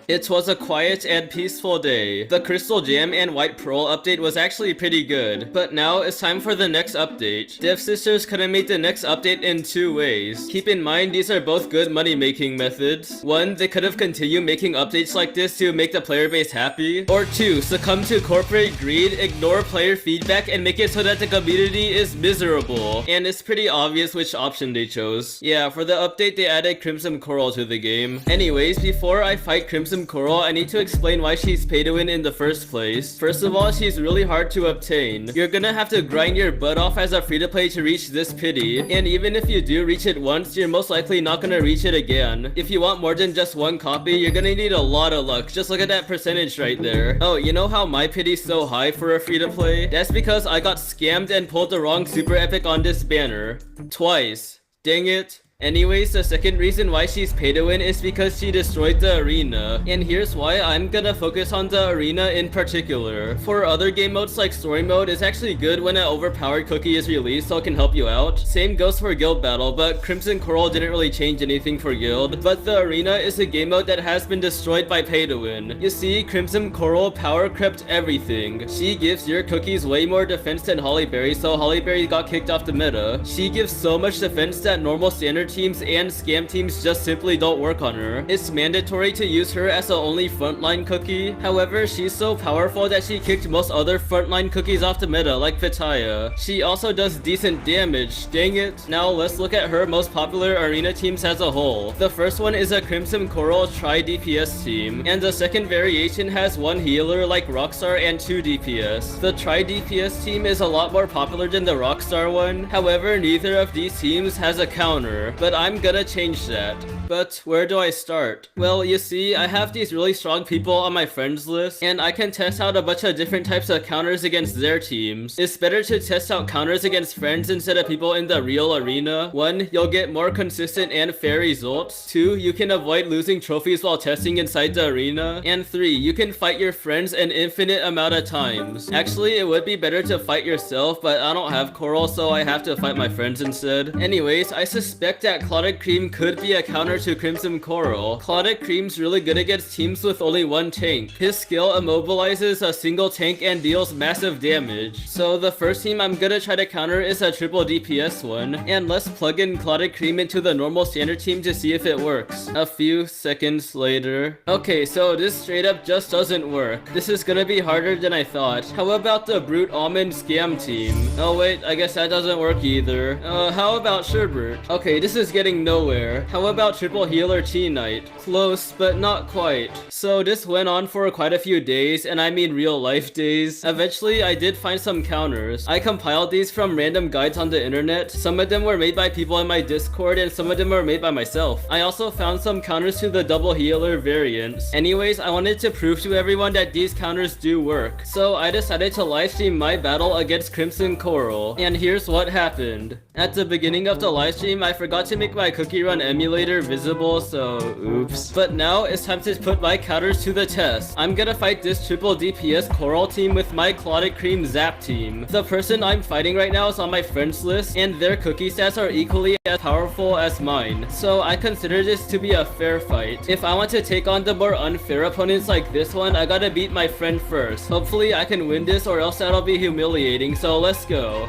It was a quiet and peaceful day. The Crystal Gem and White Pearl update was actually pretty good, but now it's time for the next update. Dev Sisters could have made the next update in 2 ways. Keep in mind these are both good money making methods. 1, they could have continued making updates like this to make the player base happy. Or 2, succumb to corporate greed, ignore player feedback, and make it so that the community is miserable. And it's pretty obvious which option they chose. Yeah, for the update they added Crimson Coral to the game. Anyways, before I fight Crimson Coral, I need to explain why she's pay to win in the first place. First of all, she's really hard to obtain. You're gonna have to grind your butt off as a free to play to reach this pity, and even if you do reach it once, you're most likely not gonna reach it again. If you want more than just 1 copy, you're gonna need a lot of luck. Just look at that percentage right there. Oh, you know how my pity's so high for a free to play? That's because I got scammed and pulled the wrong super epic on this banner. Twice. Dang it. Anyways, the second reason why she's pay to win is because she destroyed the arena. And here's why I'm gonna focus on the arena in particular. For other game modes like story mode, it's actually good when an overpowered cookie is released so it can help you out. Same goes for guild battle, but Crimson Coral didn't really change anything for guild. But the arena is a game mode that has been destroyed by pay to win. You see, Crimson Coral power crept everything. She gives your cookies way more defense than Hollyberry, so Hollyberry got kicked off the meta. She gives so much defense that normal standard teams and scam teams just simply don't work on her. It's mandatory to use her as the only frontline cookie. However, she's so powerful that she kicked most other frontline cookies off the meta, like Pitaya. She also does decent damage, dang it. Now let's look at her most popular arena teams as a whole. The first one is a Crimson Coral Tri-DPS team, and the second variation has 1 healer like Rockstar and 2 DPS. The Tri-DPS team is a lot more popular than the Rockstar one. However, neither of these teams has a counter, but I'm gonna change that. But where do I start? Well, you see, I have these really strong people on my friends list, and I can test out a bunch of different types of counters against their teams. It's better to test out counters against friends instead of people in the real arena. 1, you'll get more consistent and fair results. 2, you can avoid losing trophies while testing inside the arena. And 3, you can fight your friends an infinite amount of times. Actually, it would be better to fight yourself, but I don't have Coral, so I have to fight my friends instead. Anyways, I suspect that Clotted Cream could be a counter to Crimson Coral. Clotted Cream's really good against teams with only 1 tank. His skill immobilizes a single tank and deals massive damage. So the first team I'm gonna try to counter is a triple DPS one, and let's plug in Clotted Cream into the normal standard team to see if it works. A few seconds later. Okay, so this straight up just doesn't work. This is gonna be harder than I thought. How about the Brute Almond Scam team? Oh wait, I guess that doesn't work either. How about Sherbert? Okay, this is getting nowhere. How about Triple Healer T-Knight? Close, but not quite. So this went on for quite a few days, and I mean real life days. Eventually, I did find some counters. I compiled these from random guides on the internet. Some of them were made by people in my Discord, and some of them were made by myself. I also found some counters to the double healer variants. Anyways, I wanted to prove to everyone that these counters do work. So I decided to livestream my battle against Crimson Coral. And here's what happened. At the beginning of the livestream, I forgot to make my cookie run emulator visible, so oops. But now it's time to put my counters to the test. I'm gonna fight this triple DPS Coral team with my Clotted Cream Zap team. The person I'm fighting right now is on my friends list, and their cookie stats are equally as powerful as mine. So I consider this to be a fair fight. If I want to take on the more unfair opponents like this one, I gotta beat my friend first. Hopefully I can win this, or else that'll be humiliating, so let's go.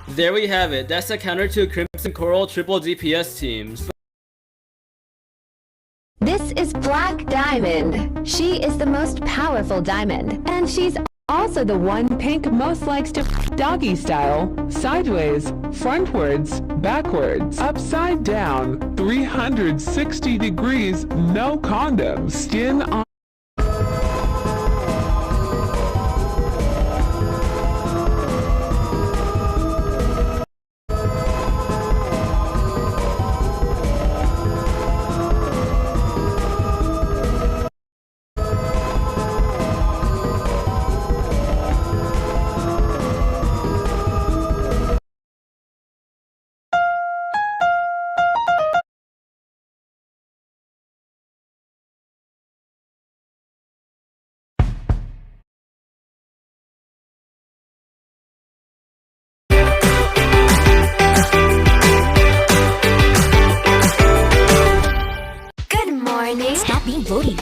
There we have it. That's the counter to Crimson Coral triple DPS teams. This is Black Diamond. She is the most powerful diamond, and she's also the one Pink most likes to doggy style, sideways, frontwards, backwards, upside down, 360 degrees, no condom, skin on. Stop being voting.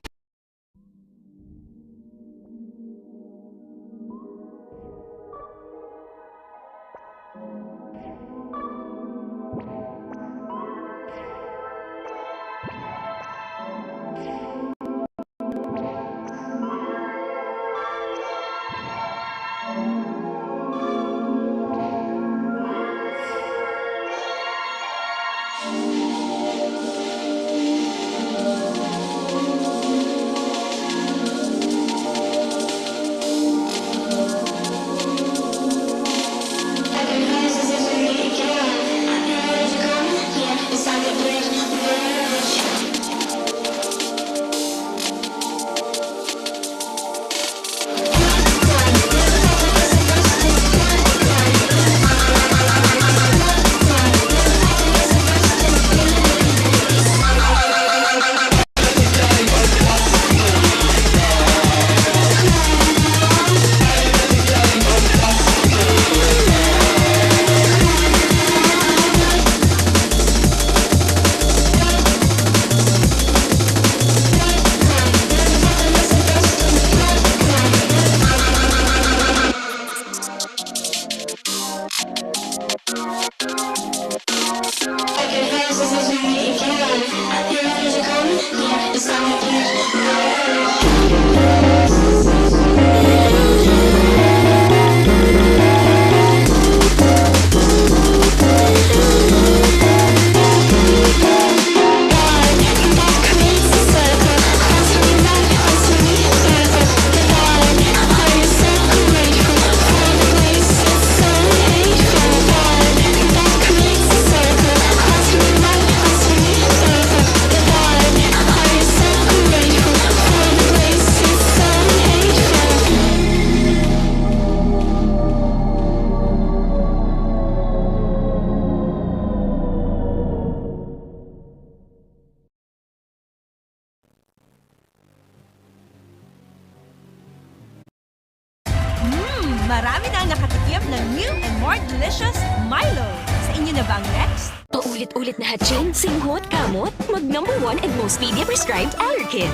Marami na ang nakatikim ng new and more delicious Milo. Sa inyo na ba ang next? Paulit-ulit na hatching, singhot, kamot, mag #1 and most media prescribed Allerkit.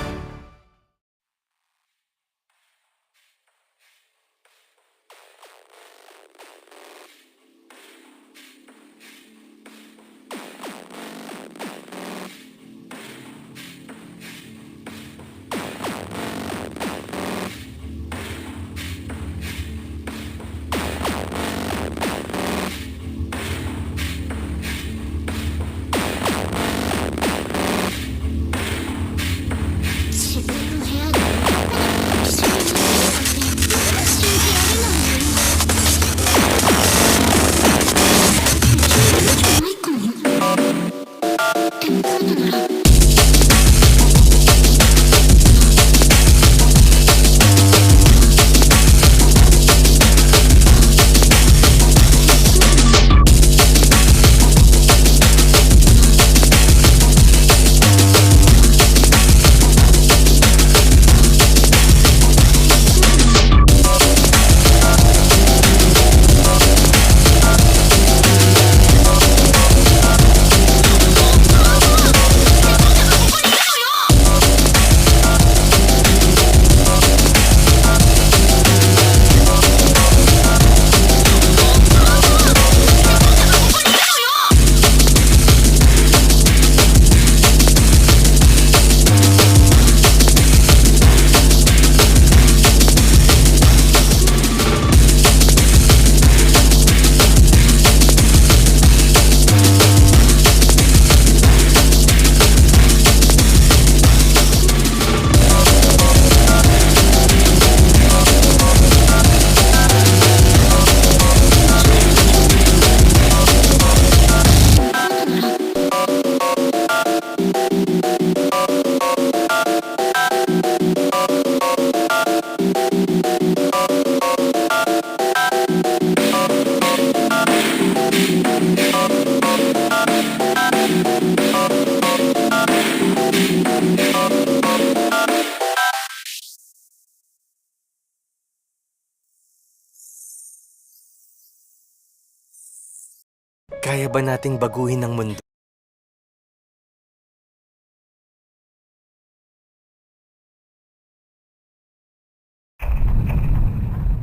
Kaya ba nating baguhin ang mundo?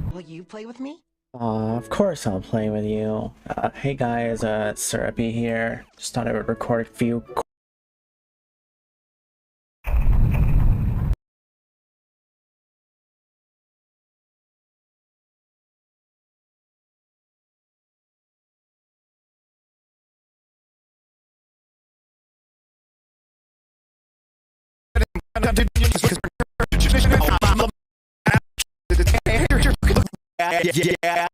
Will you play with me? Of course I'll play with you. Hey guys, it's Syrupy here. Just thought I would record a few Yeah.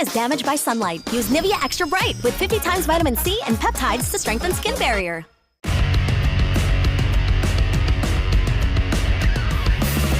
is damaged by sunlight. Use Nivea Extra Bright with 50 times vitamin C and peptides to strengthen skin barrier.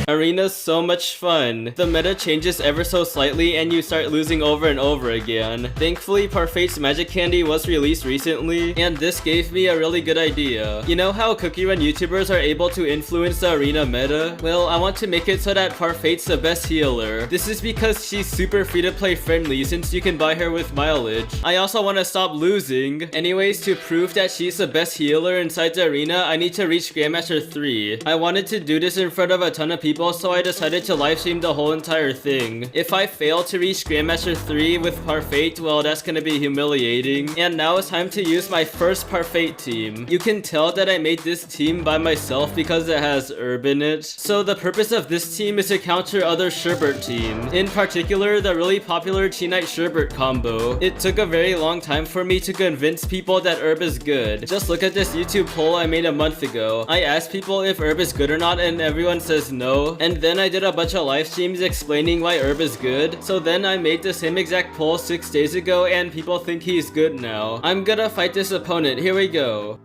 Arena's so much fun. The meta changes ever so slightly and you start losing over and over again. Thankfully, Parfait's Magic Candy was released recently, and this gave me a really good idea. You know how Cookie Run YouTubers are able to influence the arena meta? Well, I want to make it so that Parfait's the best healer. This is because she's super free-to-play friendly since you can buy her with mileage. I also want to stop losing. Anyways, to prove that she's the best healer inside the arena, I need to reach Grandmaster 3. I wanted to do this in front of a ton of people, so I decided to livestream the whole entire thing. If I fail to reach Grandmaster 3 with Parfait, well, that's gonna be humiliating. And now it's time to use my first Parfait team. You can tell that I made this team by myself because it has Herb in it. So the purpose of this team is to counter other Sherbert teams. In particular, the really popular Teen Knight Sherbert combo. It took a very long time for me to convince people that Herb is good. Just look at this YouTube poll I made a month ago. I asked people if Herb is good or not, and everyone says no. And then I did a bunch of live streams explaining why Herb is good. So then I made the same exact poll 6 days ago and people think he's good now. I'm gonna fight this opponent. Here we go.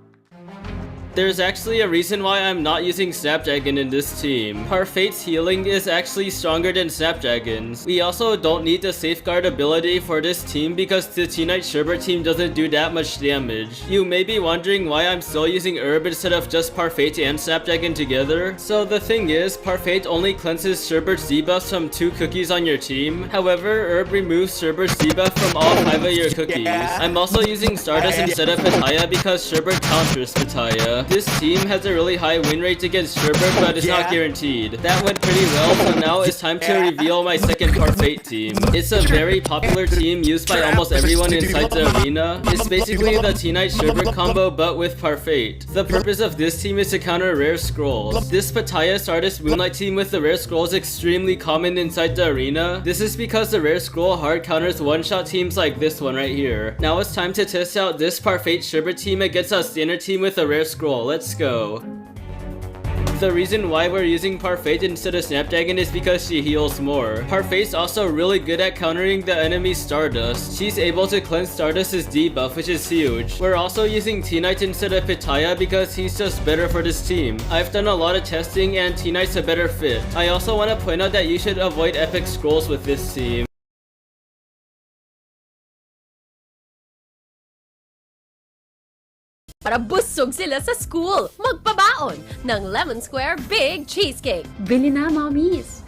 There's actually a reason why I'm not using Snapdragon in this team. Parfait's healing is actually stronger than Snapdragon's. We also don't need the safeguard ability for this team because the Teen Knight Sherbert team doesn't do that much damage. You may be wondering why I'm still using Herb instead of just Parfait and Snapdragon together. So the thing is, Parfait only cleanses Sherbert's debuffs from 2 cookies on your team. However, Herb removes Sherbert's debuff from all 5 of your cookies. I'm also using Stardust instead of Pitaya because Sherbert counters Pitaya. This team has a really high win rate against Sherbert, but it's not guaranteed. That went pretty well, so now it's time to reveal my second Parfait team. It's a very popular team used by almost everyone inside the arena. It's basically the Teen Knight Sherbert combo, but with Parfait. The purpose of this team is to counter rare scrolls. This Pitaya Stardust Moonlight team with the rare scroll is extremely common inside the arena. This is because the rare scroll hard counters one-shot teams like this one right here. Now it's time to test out this Parfait Sherbert team against a standard team with a rare scroll. Let's go. The reason why we're using Parfait instead of Snapdragon is because she heals more. Parfait's also really good at countering the enemy's Stardust. She's able to cleanse Stardust's debuff, which is huge. We're also using Teen Knight instead of Pitaya because he's just better for this team. I've done a lot of testing and Teen Knight's a better fit. I also want to point out that you should avoid epic scrolls with this team. Para busog sila sa school, magpabaon ng Lemon Square Big Cheesecake. Bili na, mommies!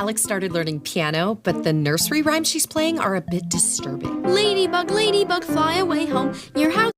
Alex started learning piano, but the nursery rhymes she's playing are a bit disturbing. Ladybug, ladybug, fly away home. Your house.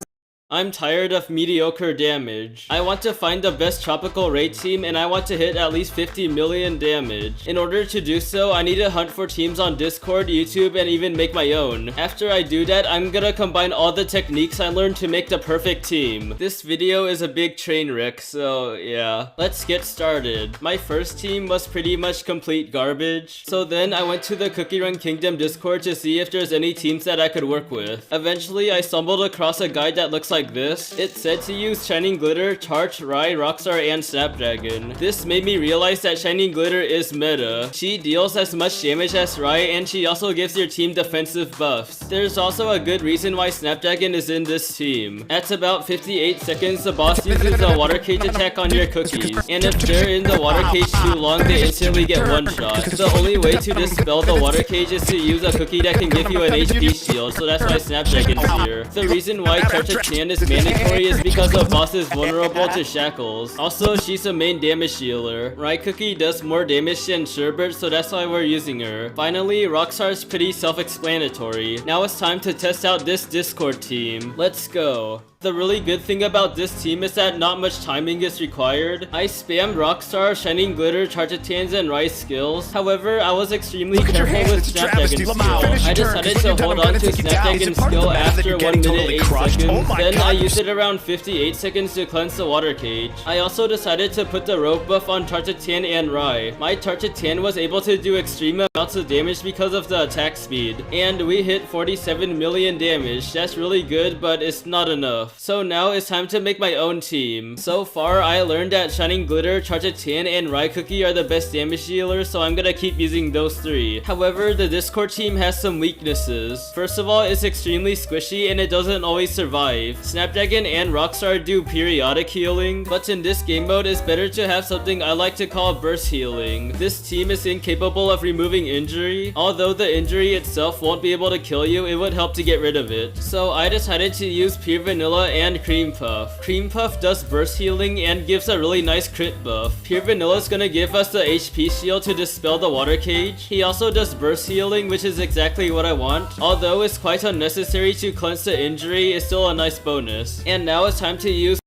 I'm tired of mediocre damage. I want to find the best tropical raid team and I want to hit at least 50 million damage. In order to do so, I need to hunt for teams on Discord, YouTube, and even make my own. After I do that, I'm gonna combine all the techniques I learned to make the perfect team. This video is a big train wreck, so yeah. Let's get started. My first team was pretty much complete garbage. So then I went to the Cookie Run Kingdom Discord to see if there's any teams that I could work with. Eventually, I stumbled across a guide that looks like this. It said to use Shining Glitter, Charge, Rai, Rockstar, and Snapdragon. This made me realize that Shining Glitter is meta. She deals as much damage as Rai, and she also gives your team defensive buffs. There's also a good reason why Snapdragon is in this team. At about 58 seconds, the boss uses a water cage attack on your cookies, and if they're in the water cage too long, they instantly get one shot. The only way to dispel the water cage is to use a cookie that can give you an HP shield, so that's why Snapdragon's here. The reason why Charge Chan is mandatory is because the boss is vulnerable to shackles. Also, she's a main damage dealer. Rai Cookie does more damage than Sherbert, so that's why we're using her. Finally, Rockstar is pretty self-explanatory. Now it's time to test out this Discord team. Let's go. The really good thing about this team is that not much timing is required. I spammed Rockstar, Shining Glitter, Charge-Tans, and Rice skills. However, I was extremely careful with Snapdragon skill. I decided to hold on to Snapdragon skill after 1 minute 8 seconds. Then I used it around 58 seconds to cleanse the water cage. I also decided to put the rope buff on Charge-Tan and Rai. My Charge-Tan was able to do extreme amounts of damage because of the attack speed. And we hit 47 million damage. That's really good, but it's not enough. So now it's time to make my own team. So far, I learned that Shining Glitter, Charge-Tan, and Rai Cookie are the best damage dealers, so I'm gonna keep using those 3. However, the Discord team has some weaknesses. First of all, it's extremely squishy and it doesn't always survive. Snapdragon and Rockstar do periodic healing, but in this game mode, it's better to have something I like to call burst healing. This team is incapable of removing injury. Although the injury itself won't be able to kill you, it would help to get rid of it. So I decided to use Pure Vanilla and Cream Puff. Cream Puff does burst healing and gives a really nice crit buff. Pure Vanilla is gonna give us the HP shield to dispel the water cage. He also does burst healing, which is exactly what I want. Although it's quite unnecessary to cleanse the injury, it's still a nice bonus. And now it's time to use